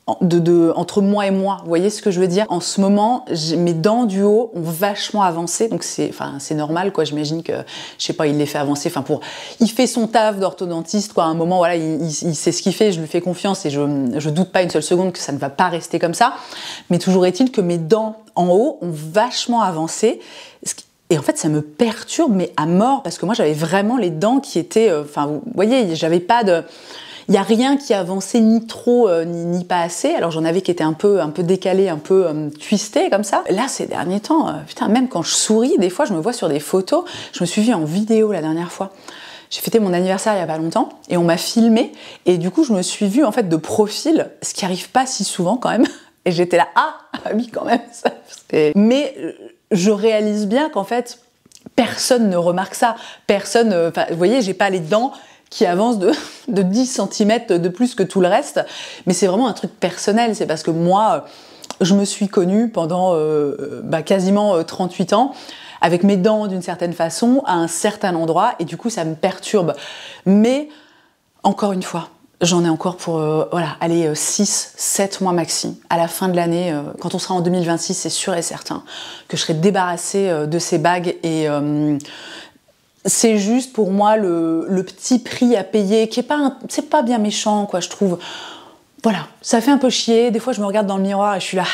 entre moi et moi, vous voyez ce que je veux dire? En ce moment, mes dents du haut ont vachement avancé, donc c'est normal, quoi. J'imagine que, je sais pas, il les fait avancer, il fait son taf d'orthodontiste, quoi. À un moment, voilà, il sait ce qu'il fait, je lui fais confiance et je doute pas une seule seconde que ça ne va pas rester comme ça. Mais toujours est-il que mes dents en haut ont vachement avancé. Et en fait, ça me perturbe, mais à mort, parce que moi, j'avais vraiment les dents qui étaient, vous voyez, j'avais pas de... Il n'y a rien qui avançait ni trop ni pas assez. Alors j'en avais qui étaient un peu décalés, un peu twistés comme ça. Là ces derniers temps, putain, même quand je souris, des fois je me vois sur des photos. Je me suis vue en vidéo la dernière fois. J'ai fêté mon anniversaire il y a pas longtemps et on m'a filmé et du coup je me suis vue en fait de profil, ce qui arrive pas si souvent quand même. Et j'étais là, ah oui quand même. Mais je réalise bien qu'en fait personne ne remarque ça. Personne, vous voyez, j'ai pas les dents qui avance de 10 cm de plus que tout le reste. Mais c'est vraiment un truc personnel. C'est parce que moi, je me suis connue pendant quasiment 38 ans avec mes dents d'une certaine façon, à un certain endroit, et du coup, ça me perturbe. Mais, encore une fois, j'en ai encore pour, aller 6, 7 mois maxi. À la fin de l'année, quand on sera en 2026, c'est sûr et certain que je serai débarrassée de ces bagues et... c'est juste pour moi le petit prix à payer qui est pas c'est pas bien méchant quoi je trouve. Voilà, ça fait un peu chier. Des fois je me regarde dans le miroir et je suis là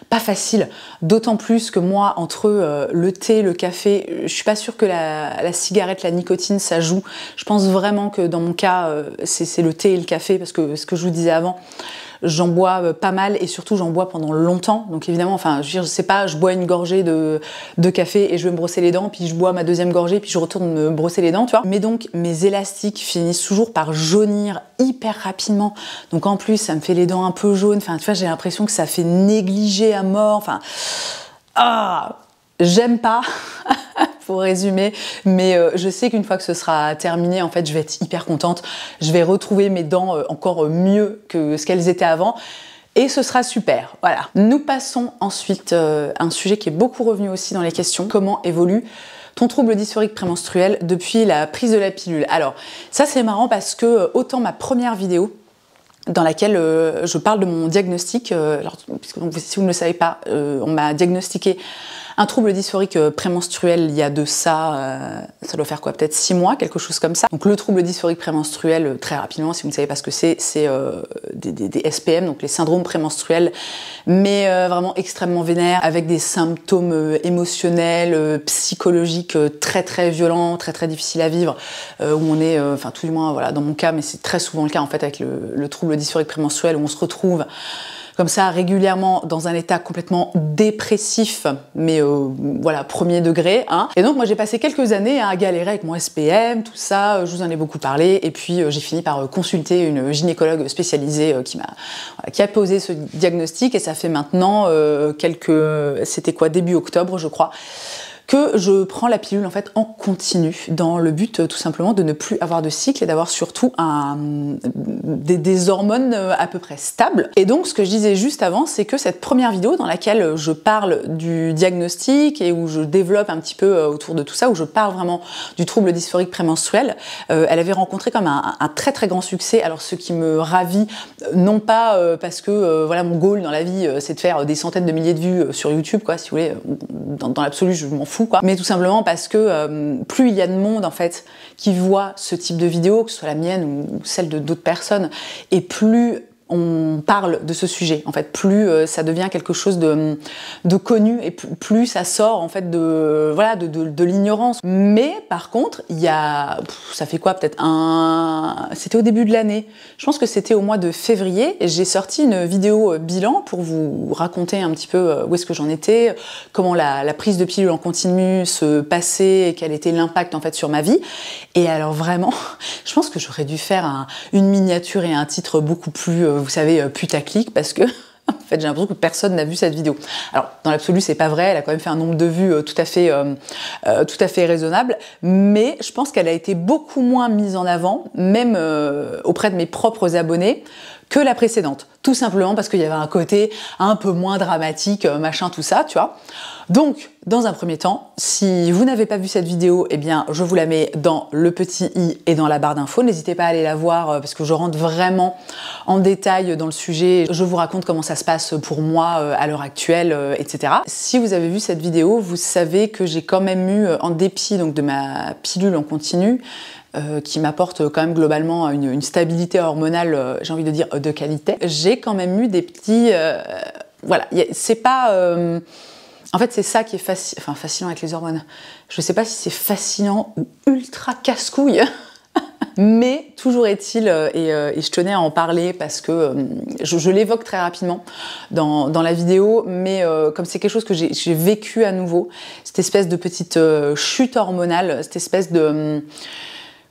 pas facile. D'autant plus que moi entre le thé, le café, je suis pas sûre que la cigarette, la nicotine ça joue. Je pense vraiment que dans mon cas c'est le thé et le café parce que ce que je vous disais avant. j'en bois pas mal et surtout j'en bois pendant longtemps. Donc évidemment, enfin, je sais pas, je bois une gorgée de café et je vais me brosser les dents, puis je bois ma deuxième gorgée, puis je retourne me brosser les dents, tu vois. Mais donc mes élastiques finissent toujours par jaunir hyper rapidement. Donc en plus, ça me fait les dents un peu jaunes. Enfin, tu vois, j'ai l'impression que ça fait négliger à mort. Enfin, j'aime pas. Pour résumer, mais je sais qu'une fois que ce sera terminé, en fait, je vais être hyper contente. Je vais retrouver mes dents encore mieux que ce qu'elles étaient avant. Et ce sera super, voilà. Nous passons ensuite à un sujet qui est beaucoup revenu aussi dans les questions. Comment évolue ton trouble dysphorique prémenstruel depuis la prise de la pilule? Alors, ça c'est marrant parce que autant ma première vidéo, dans laquelle je parle de mon diagnostic, alors, puisque, donc, si vous ne le savez pas, on m'a diagnostiqué un trouble dysphorique prémenstruel il y a de ça, ça doit faire quoi, peut-être 6 mois, quelque chose comme ça. Donc le trouble dysphorique prémenstruel, très rapidement, si vous ne savez pas ce que c'est des SPM, donc les syndromes prémenstruels, mais vraiment extrêmement vénères, avec des symptômes émotionnels, psychologiques très très violents, très très difficiles à vivre, où on est, enfin tout du moins, voilà, dans mon cas, mais c'est très souvent le cas en fait avec le trouble dysphorique prémenstruel, où on se retrouve comme ça régulièrement dans un état complètement dépressif, mais voilà, premier degré. Hein. Et donc moi j'ai passé quelques années à galérer avec mon SPM, tout ça, je vous en ai beaucoup parlé, et puis j'ai fini par consulter une gynécologue spécialisée qui a posé ce diagnostic, et ça fait maintenant c'était quoi, début octobre je crois, que je prends la pilule en fait en continu dans le but tout simplement de ne plus avoir de cycle et d'avoir surtout des hormones à peu près stables. Et donc ce que je disais juste avant, c'est que cette première vidéo dans laquelle je parle du diagnostic et où je développe un petit peu autour de tout ça, où je parle vraiment du trouble dysphorique prémenstruel, elle avait rencontré comme un très très grand succès. Alors ce qui me ravit, non pas parce que voilà, mon goal dans la vie c'est de faire des centaines de milliers de vues sur YouTube, quoi, si vous voulez, dans l'absolu je m'en fous, quoi. Mais tout simplement parce que plus il y a de monde en fait qui voit ce type de vidéo, que ce soit la mienne ou celle de d'autres personnes, et plus on parle de ce sujet, en fait, plus ça devient quelque chose de connu, et plus ça sort en fait de l'ignorance. Mais par contre, il y a, ça fait quoi, peut-être c'était au début de l'année, je pense que c'était au mois de février, et j'ai sorti une vidéo bilan pour vous raconter un petit peu où est-ce que j'en étais, comment la prise de pilule en continu se passait, et quel était l'impact en fait sur ma vie. Et alors vraiment, je pense que j'aurais dû faire une miniature et un titre beaucoup plus vous savez, putaclic, parce que en fait, j'ai l'impression que personne n'a vu cette vidéo. Alors, dans l'absolu, c'est pas vrai, elle a quand même fait un nombre de vues tout à fait raisonnable, mais je pense qu'elle a été beaucoup moins mise en avant, même auprès de mes propres abonnés, que la précédente. Tout simplement parce qu'il y avait un côté un peu moins dramatique, machin, tout ça, tu vois. Donc, dans un premier temps, si vous n'avez pas vu cette vidéo, eh bien, je vous la mets dans le petit i et dans la barre d'infos. N'hésitez pas à aller la voir parce que je rentre vraiment en détail dans le sujet. Je vous raconte comment ça se passe pour moi à l'heure actuelle, etc. Si vous avez vu cette vidéo, vous savez que j'ai quand même eu, en dépit donc, de ma pilule en continu, qui m'apporte quand même globalement une stabilité hormonale, j'ai envie de dire, de qualité, j'ai quand même eu des petits... voilà, c'est pas... en fait, c'est ça qui est fascinant avec les hormones. Je sais pas si c'est fascinant ou ultra casse-couille, mais toujours est-il, et je tenais à en parler parce que je l'évoque très rapidement dans la vidéo, mais comme c'est quelque chose que j'ai vécu à nouveau, cette espèce de petite chute hormonale, cette espèce de...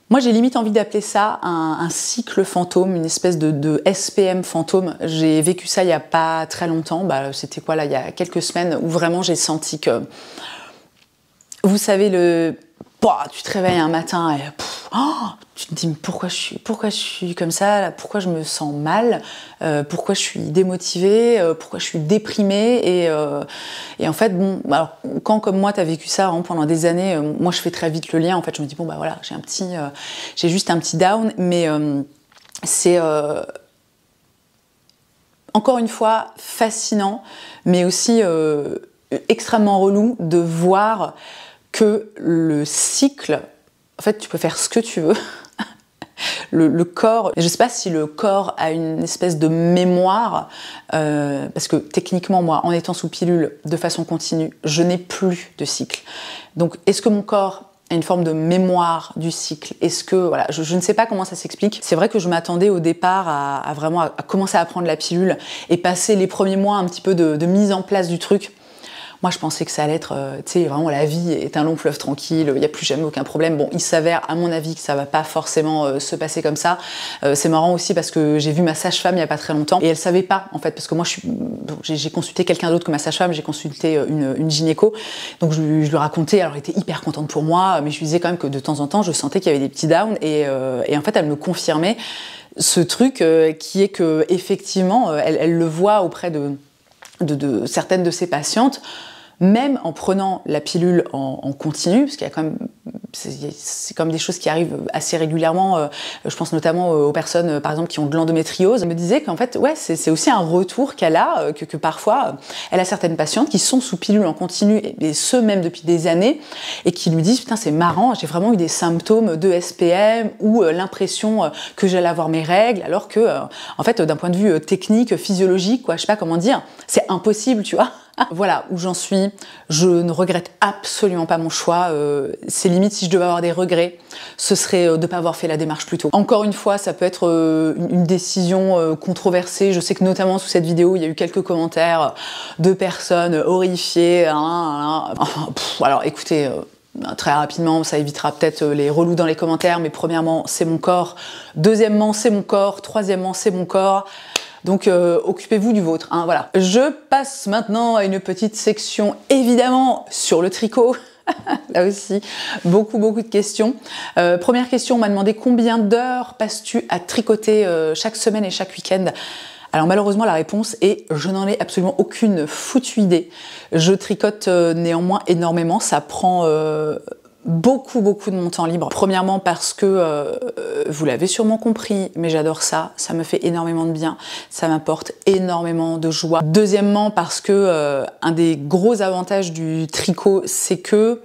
Moi, j'ai limite envie d'appeler ça un cycle fantôme, une espèce de SPM fantôme. J'ai vécu ça il n'y a pas très longtemps, c'était quoi là, il y a quelques semaines, où vraiment j'ai senti que... Vous savez, tu te réveilles un matin et tu te dis mais pourquoi je suis comme ça là, pourquoi je me sens mal, pourquoi je suis démotivée, pourquoi je suis déprimée, et en fait bon, alors quand comme moi t'as vécu ça pendant des années, moi je fais très vite le lien, en fait je me dis bon voilà, j'ai juste un petit down, mais c'est encore une fois fascinant, mais aussi extrêmement relou de voir que le cycle, en fait, tu peux faire ce que tu veux. Le corps, je sais pas si le corps a une espèce de mémoire, parce que techniquement, moi, en étant sous pilule de façon continue, je n'ai plus de cycle. Donc, est-ce que mon corps une forme de mémoire du cycle. Est-ce que, voilà, je ne sais pas comment ça s'explique. C'est vrai que je m'attendais au départ à vraiment à commencer à prendre la pilule et passer les premiers mois un petit peu de mise en place du truc. Moi, je pensais que ça allait être, tu sais, vraiment la vie est un long fleuve tranquille, il n'y a plus jamais aucun problème. Bon, il s'avère, à mon avis, que ça va pas forcément se passer comme ça. C'est marrant aussi parce que j'ai vu ma sage-femme il y a pas très longtemps et elle savait pas, en fait, parce que moi, j'ai consulté quelqu'un d'autre que ma sage-femme, j'ai consulté une gynéco. Donc, je lui racontais, alors elle était hyper contente pour moi, mais je lui disais quand même que de temps en temps, je sentais qu'il y avait des petits downs et en fait, elle me confirmait ce truc qui est que, effectivement, elle le voit auprès de certaines de ses patientes, même en prenant la pilule en continu, parce qu'il y a quand même, c'est comme des choses qui arrivent assez régulièrement, je pense notamment aux personnes, par exemple, qui ont de l'endométriose, elle me disait qu'en fait, ouais, c'est aussi un retour qu'elle a, que parfois, elle a certaines patientes qui sont sous pilule en continu, et ce même depuis des années, et qui lui disent, putain, c'est marrant, j'ai vraiment eu des symptômes de SPM, ou l'impression que j'allais avoir mes règles, alors que, en fait, d'un point de vue technique, physiologique, quoi, je sais pas comment dire, c'est impossible, tu vois. Voilà où j'en suis. Je ne regrette absolument pas mon choix. C'est limite si je devais avoir des regrets, ce serait de ne pas avoir fait la démarche plus tôt. Encore une fois, ça peut être une décision controversée. Je sais que notamment sous cette vidéo, il y a eu quelques commentaires de personnes horrifiées. Alors écoutez, très rapidement, ça évitera peut-être les relous dans les commentaires, mais premièrement, c'est mon corps. Deuxièmement, c'est mon corps. Troisièmement, c'est mon corps. Donc occupez-vous du vôtre, hein, voilà. Je passe maintenant à une petite section, évidemment, sur le tricot. Là aussi, beaucoup de questions. Première question, on m'a demandé combien d'heures passes-tu à tricoter chaque semaine et chaque week-end? Alors malheureusement, la réponse est je n'en ai absolument aucune foutue idée. Je tricote néanmoins énormément, ça prend beaucoup de mon temps libre. Premièrement parce que, vous l'avez sûrement compris, mais j'adore ça, ça me fait énormément de bien, ça m'apporte énormément de joie. Deuxièmement parce que un des gros avantages du tricot, c'est que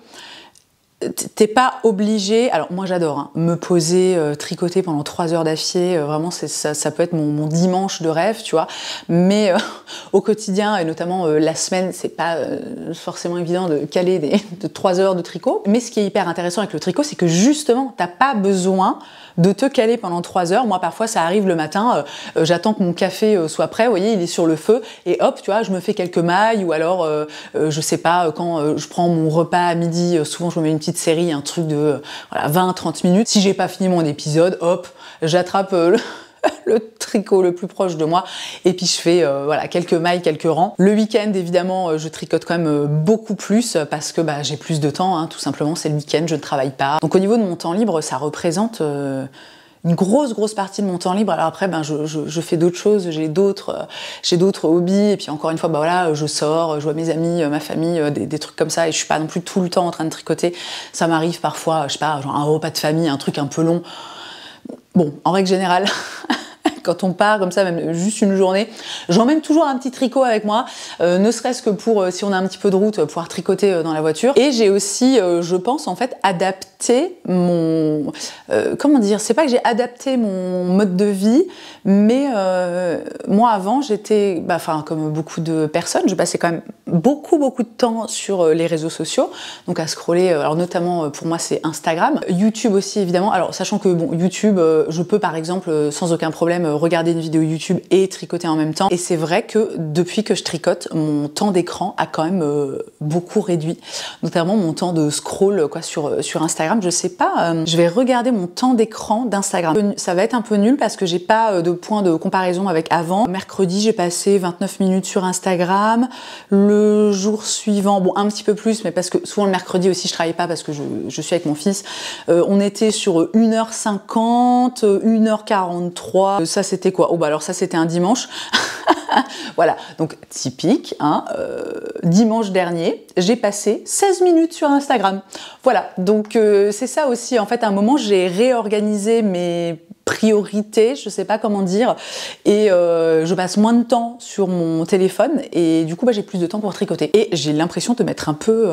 t'es pas obligé, alors moi j'adore, hein, me poser, tricoter pendant 3 heures d'affilée, vraiment ça peut être mon dimanche de rêve, tu vois, mais au quotidien, et notamment la semaine, c'est pas forcément évident de caler de 3 heures de tricot, mais ce qui est hyper intéressant avec le tricot, c'est que justement, t'as pas besoin de te caler pendant 3 heures. Moi, parfois, ça arrive le matin, j'attends que mon café soit prêt, vous voyez, il est sur le feu, et hop, tu vois, je me fais quelques mailles, ou alors, je sais pas, quand je prends mon repas à midi, souvent je me mets une petite série, un truc de voilà, 20-30 minutes. Si j'ai pas fini mon épisode, hop, j'attrape le tricot le plus proche de moi et puis je fais voilà, quelques mailles, quelques rangs. Le week-end, évidemment, je tricote quand même beaucoup plus parce que bah, j'ai plus de temps, hein, tout simplement, c'est le week-end, je ne travaille pas. Donc au niveau de mon temps libre, ça représente une grosse partie de mon temps libre. Alors après, ben, je fais d'autres choses, j'ai d'autres hobbies, et puis encore une fois, bah voilà, je sors, je vois mes amis, ma famille, des trucs comme ça, et je suis pas non plus tout le temps en train de tricoter. Ça m'arrive parfois, je sais pas, genre un repas de famille, un truc un peu long. Bon, en règle générale, quand on part comme ça, même juste une journée, j'emmène toujours un petit tricot avec moi, ne serait-ce que pour, si on a un petit peu de route, pouvoir tricoter dans la voiture. Et j'ai aussi, je pense, en fait, adapté mon... comment dire? C'est pas que j'ai adapté mon mode de vie, mais moi, avant, j'étais... Enfin, comme beaucoup de personnes, je passais quand même beaucoup de temps sur les réseaux sociaux, donc à scroller, alors notamment, pour moi, c'est Instagram. YouTube aussi, évidemment. Alors, sachant que, bon, YouTube, je peux, par exemple, sans aucun problème, regarder une vidéo YouTube et tricoter en même temps. Et c'est vrai que depuis que je tricote, mon temps d'écran a quand même beaucoup réduit. Notamment mon temps de scroll quoi, sur Instagram. Je sais pas, je vais regarder mon temps d'écran d'Instagram. Ça va être un peu nul parce que j'ai pas de point de comparaison avec avant. Mercredi, j'ai passé 29 minutes sur Instagram. Le jour suivant, bon un petit peu plus, mais parce que souvent le mercredi aussi je travaille pas parce que je suis avec mon fils. On était sur 1h50, 1h43. Ça c'était quoi? Oh bah alors ça c'était un dimanche. Voilà, donc typique, hein, dimanche dernier, j'ai passé 16 minutes sur Instagram. Voilà, donc c'est ça aussi, en fait, à un moment, j'ai réorganisé mes priorités, je sais pas comment dire, et je passe moins de temps sur mon téléphone, et du coup, bah, j'ai plus de temps pour tricoter. Et j'ai l'impression de m'être un peu,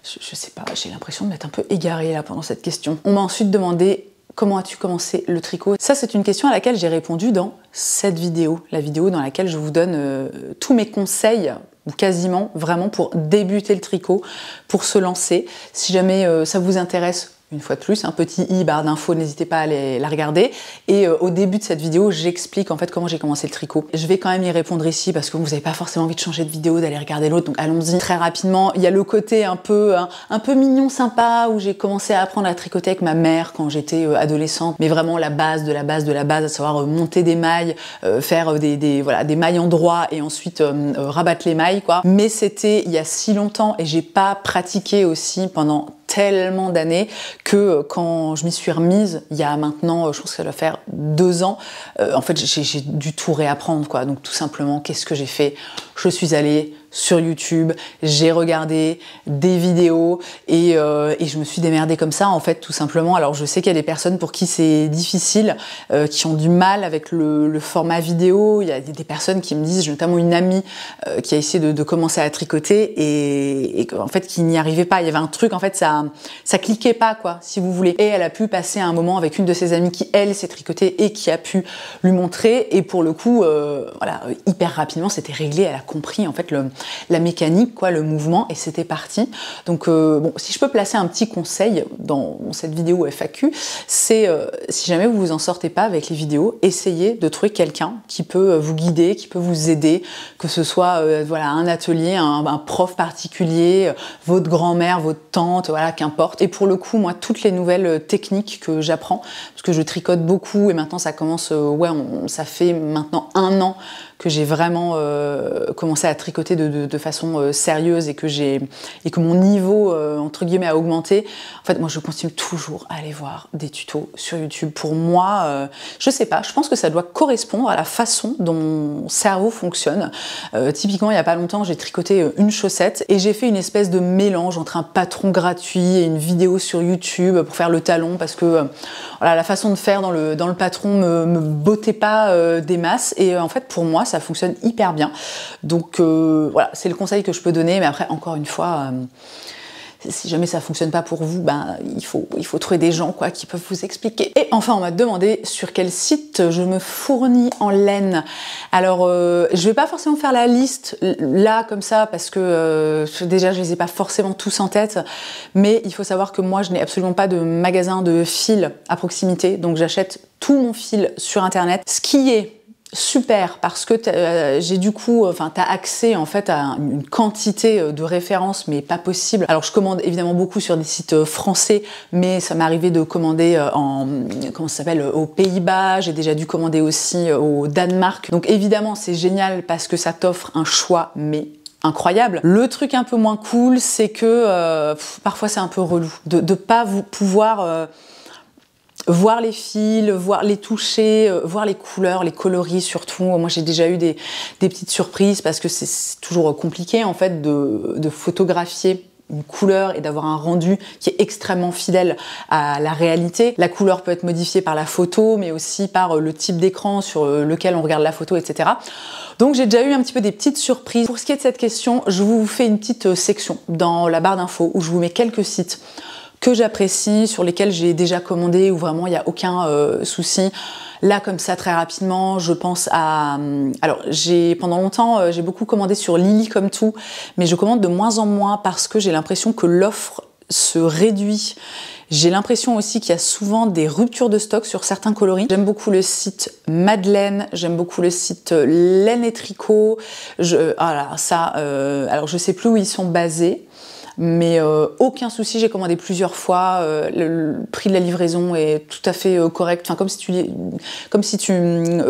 je sais pas, j'ai l'impression de m'être un peu égarée là pendant cette question. On m'a ensuite demandé comment as-tu commencé le tricot? Ça, c'est une question à laquelle j'ai répondu dans cette vidéo, la vidéo dans laquelle je vous donne tous mes conseils ou quasiment, vraiment pour débuter le tricot, pour se lancer. Si jamais ça vous intéresse, une fois de plus, un petit i barre d'infos, n'hésitez pas à aller la regarder. Et au début de cette vidéo, j'explique en fait comment j'ai commencé le tricot. Je vais quand même y répondre ici parce que vous n'avez pas forcément envie de changer de vidéo, d'aller regarder l'autre, donc allons-y très rapidement. Il y a le côté un peu mignon, sympa, où j'ai commencé à apprendre à tricoter avec ma mère quand j'étais adolescente, mais vraiment la base de la base de la base, à savoir monter des mailles, faire des mailles en droit et ensuite rabattre les mailles, quoi. Mais c'était il y a si longtemps et j'ai pas pratiqué aussi pendant tellement d'années que quand je m'y suis remise, il y a maintenant, je pense que ça doit faire 2 ans, en fait j'ai dû tout réapprendre, quoi. Donc tout simplement, qu'est-ce que j'ai fait? Je suis allée sur YouTube, j'ai regardé des vidéos et je me suis démerdée comme ça, en fait, tout simplement. Alors je sais qu'il y a des personnes pour qui c'est difficile, qui ont du mal avec le format vidéo. Il y a des personnes qui me disent, j'ai notamment une amie qui a essayé de commencer à tricoter et en fait qui n'y arrivait pas. Il y avait un truc, en fait, ça cliquait pas, quoi, si vous voulez. Et elle a pu passer un moment avec une de ses amies qui, elle, s'est tricotée et qui a pu lui montrer. Et pour le coup, voilà, hyper rapidement, c'était réglé. Elle a compris, en fait, la mécanique, quoi, le mouvement, et c'était parti. Donc, bon, si je peux placer un petit conseil dans cette vidéo FAQ, c'est si jamais vous vous en sortez pas avec les vidéos, essayez de trouver quelqu'un qui peut vous guider, qui peut vous aider, que ce soit voilà, un atelier, un prof particulier, votre grand-mère, votre tante, voilà, qu'importe. Et pour le coup, moi, toutes les nouvelles techniques que j'apprends, parce que je tricote beaucoup et maintenant ça commence, ça fait maintenant 1 an que j'ai vraiment commencé à tricoter de façon sérieuse et que mon niveau entre guillemets a augmenté. En fait, moi je continue toujours à aller voir des tutos sur YouTube. Pour moi, je sais pas, je pense que ça doit correspondre à la façon dont mon cerveau fonctionne. Typiquement, il y a pas longtemps, j'ai tricoté une chaussette et j'ai fait une espèce de mélange entre un patron gratuit et une vidéo sur YouTube pour faire le talon, parce que voilà, la façon de faire dans le patron me bottait pas des masses, et en fait pour moi ça fonctionne hyper bien. Donc voilà, c'est le conseil que je peux donner, mais après, encore une fois, si jamais ça fonctionne pas pour vous, ben, il faut trouver des gens, quoi, qui peuvent vous expliquer. Et enfin, on m'a demandé sur quel site je me fournis en laine. Alors, je vais pas forcément faire la liste là, comme ça, parce que déjà, je les ai pas forcément tous en tête, mais il faut savoir que moi, je n'ai absolument pas de magasin de fil à proximité, donc j'achète tout mon fil sur Internet, ce qui est super, parce que j'ai du coup, t'as accès en fait à une quantité de références, mais pas possible. Alors je commande évidemment beaucoup sur des sites français, mais ça m'est arrivé de commander aux Pays-Bas. J'ai déjà dû commander aussi au Danemark. Donc évidemment c'est génial parce que ça t'offre un choix, mais incroyable. Le truc un peu moins cool, c'est que parfois c'est un peu relou de pas pouvoir voir les fils, voir les toucher, voir les couleurs, les coloris surtout. Moi j'ai déjà eu des petites surprises, parce que c'est toujours compliqué en fait de photographier une couleur et d'avoir un rendu qui est extrêmement fidèle à la réalité. La couleur peut être modifiée par la photo, mais aussi par le type d'écran sur lequel on regarde la photo, etc. Donc j'ai déjà eu un petit peu des petites surprises. Pour ce qui est de cette question, je vous fais une petite section dans la barre d'infos où je vous mets quelques sites que j'apprécie, sur lesquels j'ai déjà commandé, où vraiment il n'y a aucun souci. Là, comme ça, très rapidement, je pense à... Alors, pendant longtemps, j'ai beaucoup commandé sur Lily comme tout, mais je commande de moins en moins parce que j'ai l'impression que l'offre se réduit. J'ai l'impression aussi qu'il y a souvent des ruptures de stock sur certains coloris. J'aime beaucoup le site Madeleine, j'aime beaucoup le site Laine et Tricot. Alors je sais plus où ils sont basés, mais aucun souci, j'ai commandé plusieurs fois, le prix de la livraison est tout à fait correct, enfin comme si tu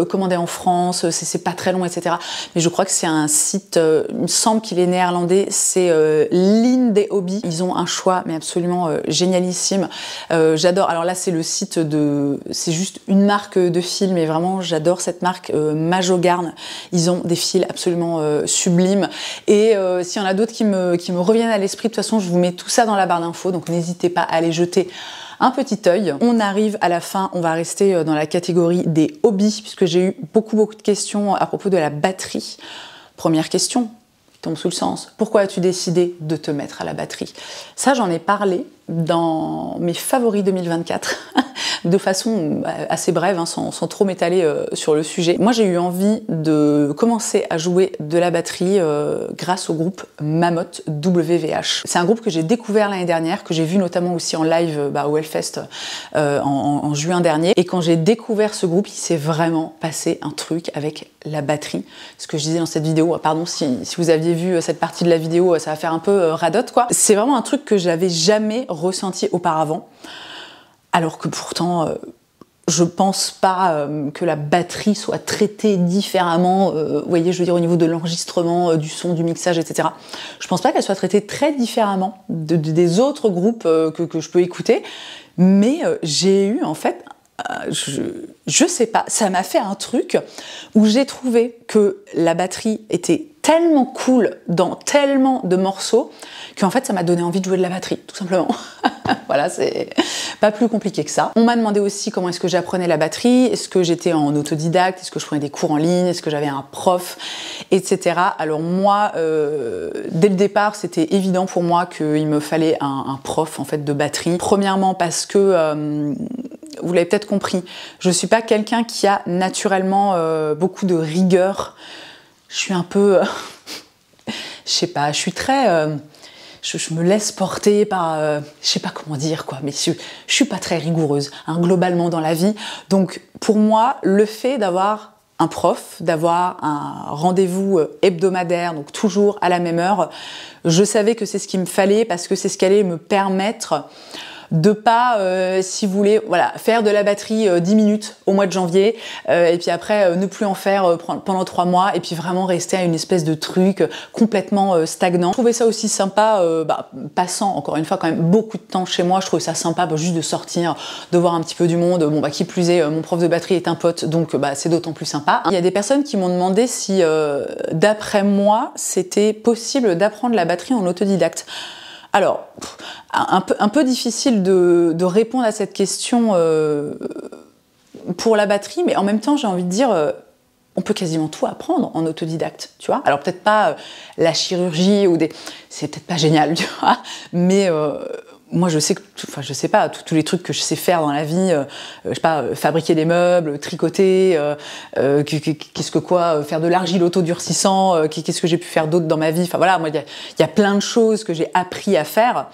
commandais en France, c'est pas très long, etc. Mais je crois que c'est un site, il me semble qu'il est néerlandais, c'est Line des Hobbies. Ils ont un choix mais absolument génialissime. J'adore, alors là c'est le site c'est juste une marque de fils, mais vraiment j'adore cette marque, Majogarn. Ils ont des fils absolument sublimes, et s'il y en a d'autres qui me reviennent à l'esprit, de toute façon, je vous mets tout ça dans la barre d'infos, donc n'hésitez pas à aller jeter un petit œil. On arrive à la fin, on va rester dans la catégorie des hobbies, puisque j'ai eu beaucoup de questions à propos de la batterie. Première question qui tombe sous le sens, pourquoi as-tu décidé de te mettre à la batterie? Ça, j'en ai parlé dans mes favoris 2024, de façon assez brève, hein, sans trop m'étaler sur le sujet. Moi, j'ai eu envie de commencer à jouer de la batterie grâce au groupe Mammoth WVH. C'est un groupe que j'ai découvert l'année dernière, que j'ai vu notamment aussi en live au Hellfest en juin dernier. Et quand j'ai découvert ce groupe, il s'est vraiment passé un truc avec la batterie. Ce que je disais dans cette vidéo, pardon si vous aviez vu cette partie de la vidéo, ça va faire un peu radote quoi. C'est vraiment un truc que j'avais jamais ressenti auparavant. Alors que pourtant, je pense pas que la batterie soit traitée différemment, vous voyez, je veux dire au niveau de l'enregistrement, du son, du mixage, etc. Je pense pas qu'elle soit traitée très différemment des autres groupes que je peux écouter, mais j'ai eu en fait, je sais pas, ça m'a fait un truc où j'ai trouvé que la batterie était tellement cool dans tellement de morceaux qu'en fait ça m'a donné envie de jouer de la batterie, tout simplement. Voilà, c'est pas plus compliqué que ça. On m'a demandé aussi comment est-ce que j'apprenais la batterie, est-ce que j'étais en autodidacte, est-ce que je prenais des cours en ligne, est-ce que j'avais un prof, etc. Alors moi, dès le départ, c'était évident pour moi qu'il me fallait un prof en fait de batterie. Premièrement parce que, vous l'avez peut-être compris, je suis pas quelqu'un qui a naturellement beaucoup de rigueur. Je suis un peu, je sais pas, je suis très... Je me laisse porter par, je sais pas comment dire quoi, mais je suis pas très rigoureuse, hein, globalement dans la vie. Donc pour moi, le fait d'avoir un prof, d'avoir un rendez-vous hebdomadaire, donc toujours à la même heure, je savais que c'est ce qu'il me fallait parce que c'est ce qui allait me permettre de pas, si vous voulez, voilà, faire de la batterie 10 minutes au mois de janvier, et puis après ne plus en faire pendant 3 mois, et puis vraiment rester à une espèce de truc complètement stagnant. Je trouvais ça aussi sympa, passant encore une fois quand même beaucoup de temps chez moi, je trouvais ça sympa juste de sortir, de voir un petit peu du monde. Bon qui plus est, mon prof de batterie est un pote, donc c'est d'autant plus sympa. Il y a des personnes qui m'ont demandé si, d'après moi, c'était possible d'apprendre la batterie en autodidacte. Alors, un peu difficile de répondre à cette question pour la batterie, mais en même temps, j'ai envie de dire, on peut quasiment tout apprendre en autodidacte, tu vois. Alors peut-être pas la chirurgie ou c'est peut-être pas génial, tu vois, mais moi je sais que, enfin je sais pas, tous les trucs que je sais faire dans la vie, je sais pas, fabriquer des meubles, tricoter, qu'est-ce que quoi, faire de l'argile autodurcissant, qu'est-ce que j'ai pu faire d'autre dans ma vie, enfin voilà, moi il y a plein de choses que j'ai appris à faire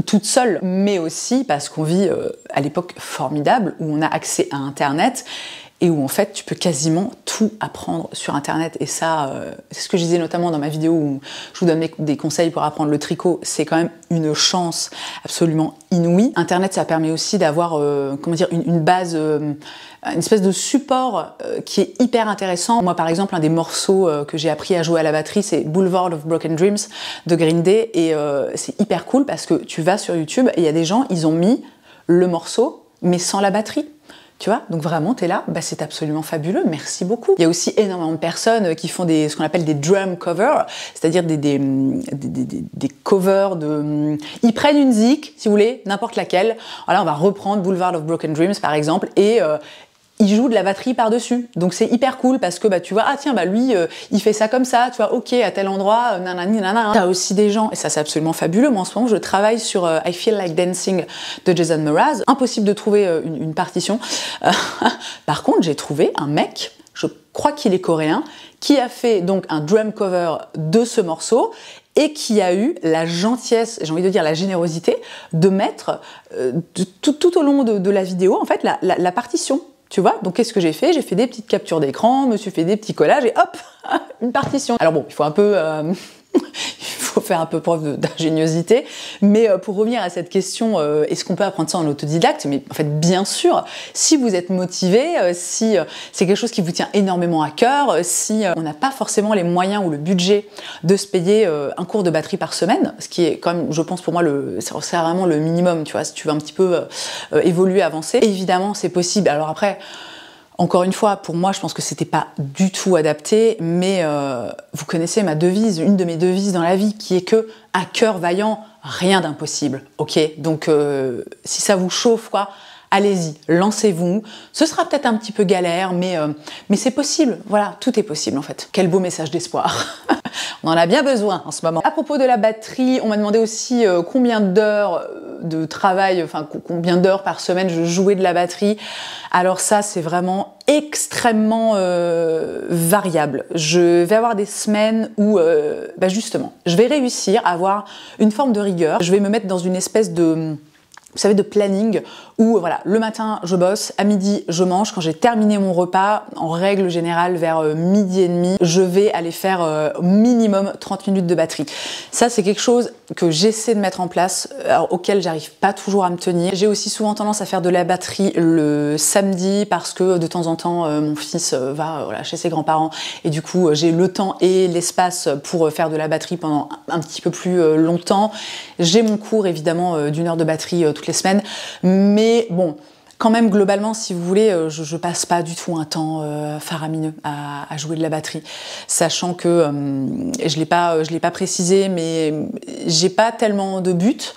toute seule, mais aussi parce qu'on vit à l'époque formidable où on a accès à Internet et où en fait tu peux quasiment tout apprendre sur Internet. Et ça, c'est ce que je disais notamment dans ma vidéo où je vous donne des conseils pour apprendre le tricot, c'est quand même une chance absolument inouïe. Internet, ça permet aussi d'avoir comment dire, une base, une espèce de support qui est hyper intéressant. Moi par exemple, un des morceaux que j'ai appris à jouer à la batterie, c'est Boulevard of Broken Dreams de Green Day, et c'est hyper cool parce que tu vas sur YouTube et il y a des gens, ils ont mis le morceau mais sans la batterie. Tu vois, donc vraiment, t'es là, c'est absolument fabuleux, merci beaucoup. Il y a aussi énormément de personnes qui font ce qu'on appelle des drum covers, c'est-à-dire des covers de... Ils prennent une zik, si vous voulez, n'importe laquelle. Voilà, on va reprendre Boulevard of Broken Dreams, par exemple, et il joue de la batterie par-dessus. Donc c'est hyper cool parce que tu vois, ah tiens, lui, il fait ça comme ça, tu vois, ok, à tel endroit, nanani, nanana. T'as aussi des gens, et ça c'est absolument fabuleux, moi en ce moment je travaille sur I Feel Like Dancing de Jason Mraz. Impossible de trouver une partition. Par contre, j'ai trouvé un mec, je crois qu'il est coréen, qui a fait donc un drum cover de ce morceau et qui a eu la gentillesse, j'ai envie de dire la générosité, de mettre tout au long de la vidéo, en fait, la partition. Tu vois, donc qu'est-ce que j'ai fait? J'ai fait des petites captures d'écran, me suis fait des petits collages et hop, une partition. Alors bon, il faut un peu... il faut faire un peu preuve d'ingéniosité, mais pour revenir à cette question, est-ce qu'on peut apprendre ça en autodidacte? Mais en fait, bien sûr, si vous êtes motivé, si c'est quelque chose qui vous tient énormément à cœur, si on n'a pas forcément les moyens ou le budget de se payer un cours de batterie par semaine, ce qui est quand même, je pense pour moi, c'est vraiment le minimum, tu vois, si tu veux un petit peu évoluer, avancer, évidemment, c'est possible. Alors après, encore une fois, pour moi, je pense que c'était pas du tout adapté, mais vous connaissez ma devise, une de mes devises dans la vie, qui est que à cœur vaillant, rien d'impossible. Ok, donc si ça vous chauffe, quoi, allez-y, lancez-vous. Ce sera peut-être un petit peu galère, mais c'est possible. Voilà, tout est possible en fait. Quel beau message d'espoir. On en a bien besoin en ce moment. À propos de la batterie, on m'a demandé aussi combien d'heures de travail, enfin combien d'heures par semaine je jouais de la batterie. Alors ça, c'est vraiment extrêmement variable. Je vais avoir des semaines où, justement, je vais réussir à avoir une forme de rigueur. Je vais me mettre dans une espèce de, vous savez, de planning où, voilà, le matin, je bosse, à midi, je mange. Quand j'ai terminé mon repas, en règle générale, vers midi et demi, je vais aller faire minimum 30 minutes de batterie. Ça, c'est quelque chose que j'essaie de mettre en place, auquel j'arrive pas toujours à me tenir. J'ai aussi souvent tendance à faire de la batterie le samedi parce que de temps en temps, mon fils va chez ses grands-parents et du coup, j'ai le temps et l'espace pour faire de la batterie pendant un petit peu plus longtemps. J'ai mon cours, évidemment, d'1 heure de batterie toutes les semaines, mais bon, quand même, globalement, si vous voulez, je passe pas du tout un temps faramineux à jouer de la batterie. Sachant que, je l'ai pas précisé, mais j'ai pas tellement de but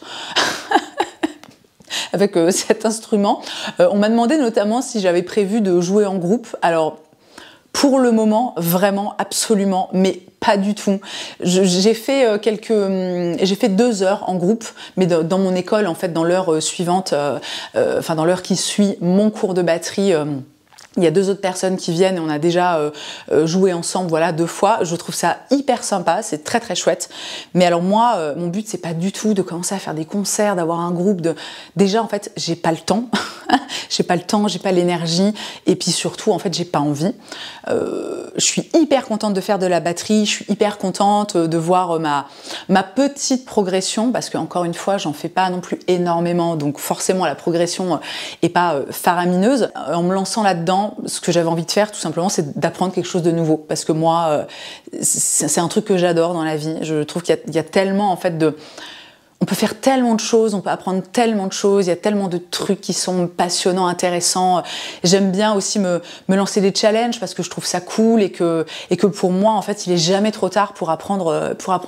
avec cet instrument. On m'a demandé notamment si j'avais prévu de jouer en groupe. Alors, pour le moment, vraiment, absolument, mais pas du tout. J'ai fait 2 heures en groupe, mais dans mon école, en fait, dans l'heure suivante, dans l'heure qui suit mon cours de batterie, il y a 2 autres personnes qui viennent et on a déjà joué ensemble, voilà, 2 fois. Je trouve ça hyper sympa, c'est très très chouette. Mais alors moi, mon but, c'est pas du tout de commencer à faire des concerts, d'avoir un groupe de... Déjà, en fait, j'ai pas le temps. J'ai pas le temps, j'ai pas l'énergie. Et puis surtout, en fait, j'ai pas envie. Je suis hyper contente de faire de la batterie. Je suis hyper contente de voir ma petite progression. Parce que, encore une fois, j'en fais pas non plus énormément. Donc forcément, la progression est pas faramineuse. En me lançant là-dedans, ce que j'avais envie de faire, tout simplement, c'est d'apprendre quelque chose de nouveau. Parce que moi, c'est un truc que j'adore dans la vie. Je trouve qu'il y a tellement, en fait, on peut faire tellement de choses, on peut apprendre tellement de choses, il y a tellement de trucs qui sont passionnants, intéressants. J'aime bien aussi me lancer des challenges parce que je trouve ça cool et que pour moi, en fait, il est jamais trop tard pour apprendre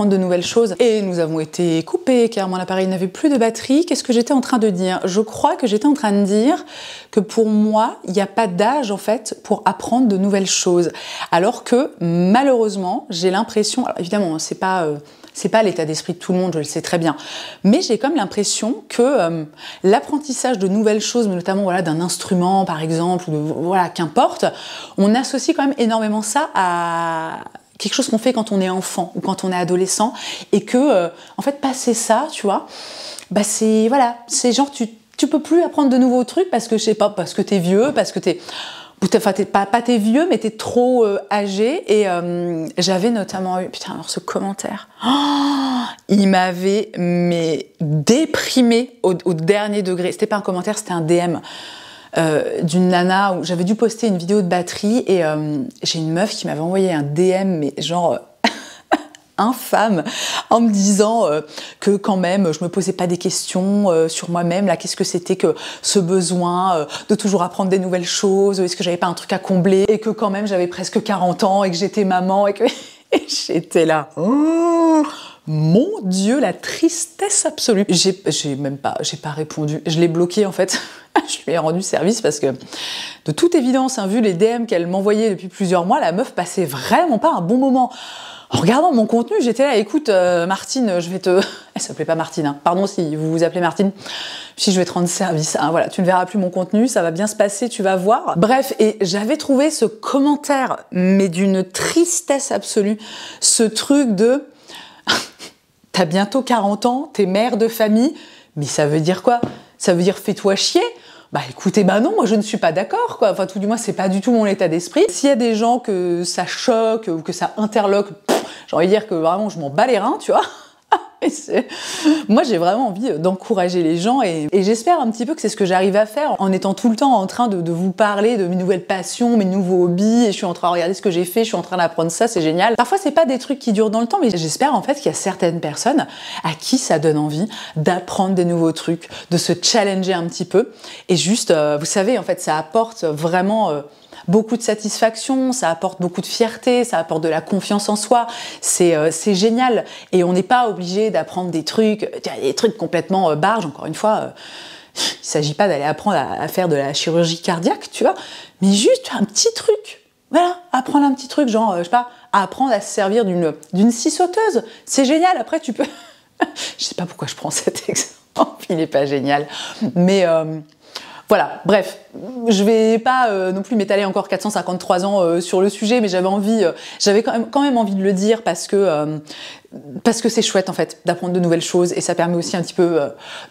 de nouvelles choses. Et nous avons été coupés car mon appareil n'avait plus de batterie. Qu'est-ce que j'étais en train de dire? Je crois que j'étais en train de dire que pour moi, il n'y a pas d'âge, en fait, pour apprendre de nouvelles choses. Alors que, malheureusement, j'ai l'impression, alors évidemment, c'est pas l'état d'esprit de tout le monde, je le sais très bien. Mais j'ai comme l'impression que l'apprentissage de nouvelles choses, mais notamment voilà, d'un instrument par exemple, ou voilà, qu'importe, on associe quand même énormément ça à quelque chose qu'on fait quand on est enfant ou quand on est adolescent. Et que, en fait, passer ça, tu vois, c'est genre tu peux plus apprendre de nouveaux trucs parce que, je sais pas, parce que t'es vieux, parce que t'es t'es vieux, mais t'es trop âgé. Et j'avais notamment eu, putain, alors ce commentaire, il m'avait déprimé au dernier degré. C'était pas un commentaire, c'était un DM d'une nana où j'avais dû poster une vidéo de batterie et j'ai une meuf qui m'avait envoyé un DM, mais genre infâme, en me disant que quand même je me posais pas des questions sur moi-même, là, qu'est-ce que c'était que ce besoin de toujours apprendre des nouvelles choses, est-ce que j'avais pas un truc à combler, et que quand même j'avais presque 40 ans et que j'étais maman et que et j'étais là. Oh mon Dieu, la tristesse absolue. J'ai pas répondu. Je l'ai bloqué en fait. Je lui ai rendu service parce que, de toute évidence, vu les DM qu'elle m'envoyait depuis plusieurs mois, la meuf passait vraiment pas un bon moment. En regardant mon contenu, j'étais là, écoute, Martine, je vais te... Elle s'appelait pas Martine, hein. Pardon si vous vous appelez Martine. Si je vais te rendre service, hein, voilà, tu ne verras plus mon contenu, ça va bien se passer, tu vas voir. Bref, et j'avais trouvé ce commentaire, mais d'une tristesse absolue, ce truc de... T'as bientôt 40 ans, t'es mère de famille, mais ça veut dire quoi? Ça veut dire fais-toi chier? Bah écoutez, non, moi je ne suis pas d'accord, quoi. Enfin, tout du moins, c'est pas du tout mon état d'esprit. S'il y a des gens que ça choque ou que ça interloque, j'ai envie de dire que vraiment je m'en bats les reins, tu vois. Moi j'ai vraiment envie d'encourager les gens et j'espère un petit peu que c'est ce que j'arrive à faire en étant tout le temps en train de vous parler de mes nouvelles passions, mes nouveaux hobbies, et je suis en train de regarder ce que j'ai fait, je suis en train d'apprendre ça, c'est génial. Parfois c'est pas des trucs qui durent dans le temps, mais j'espère en fait qu'il y a certaines personnes à qui ça donne envie d'apprendre des nouveaux trucs, de se challenger un petit peu, et juste, vous savez, en fait ça apporte vraiment... beaucoup de satisfaction, ça apporte beaucoup de fierté, ça apporte de la confiance en soi, c'est génial. Et on n'est pas obligé d'apprendre des trucs complètement barges, encore une fois, il ne s'agit pas d'aller apprendre à faire de la chirurgie cardiaque, tu vois, mais juste un petit truc, voilà, apprendre un petit truc, genre, je sais pas, apprendre à se servir d'une scie sauteuse, c'est génial, après tu peux... Je sais pas pourquoi je prends cet exemple. Il n'est pas génial. Mais voilà, bref, je vais pas non plus m'étaler encore 453 ans sur le sujet, mais j'avais quand même envie de le dire parce que c'est chouette en fait d'apprendre de nouvelles choses et ça permet aussi un petit peu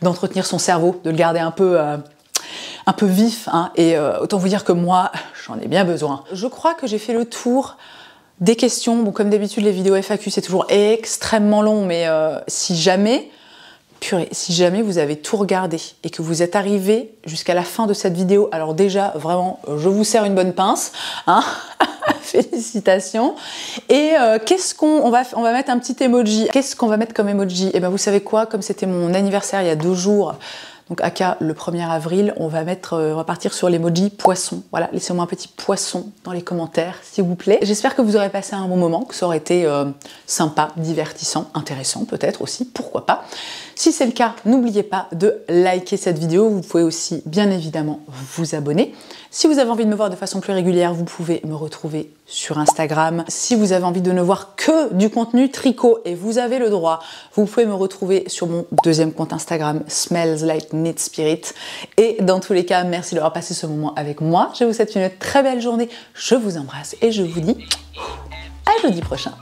d'entretenir son cerveau, de le garder un peu vif, hein, et autant vous dire que moi, j'en ai bien besoin. Je crois que j'ai fait le tour des questions. Bon, comme d'habitude, les vidéos FAQ, c'est toujours extrêmement long, mais si jamais vous avez tout regardé et que vous êtes arrivé jusqu'à la fin de cette vidéo, alors déjà, vraiment, je vous sers une bonne pince, hein. Félicitations. Et on va mettre un petit emoji. Qu'est-ce qu'on va mettre comme emoji? Eh ben, vous savez quoi? Comme c'était mon anniversaire il y a 2 jours, donc aka le 1er avril, on va partir sur l'emoji poisson. Voilà, laissez-moi un petit poisson dans les commentaires, s'il vous plaît. J'espère que vous aurez passé un bon moment, que ça aurait été sympa, divertissant, intéressant peut-être aussi, pourquoi pas. Si c'est le cas, n'oubliez pas de liker cette vidéo. Vous pouvez aussi, bien évidemment, vous abonner. Si vous avez envie de me voir de façon plus régulière, vous pouvez me retrouver sur Instagram. Si vous avez envie de ne voir que du contenu tricot, et vous avez le droit, vous pouvez me retrouver sur mon 2e compte Instagram, Smells Like Knit Spirit. Et dans tous les cas, merci d'avoir passé ce moment avec moi. Je vous souhaite une très belle journée. Je vous embrasse et je vous dis à jeudi prochain.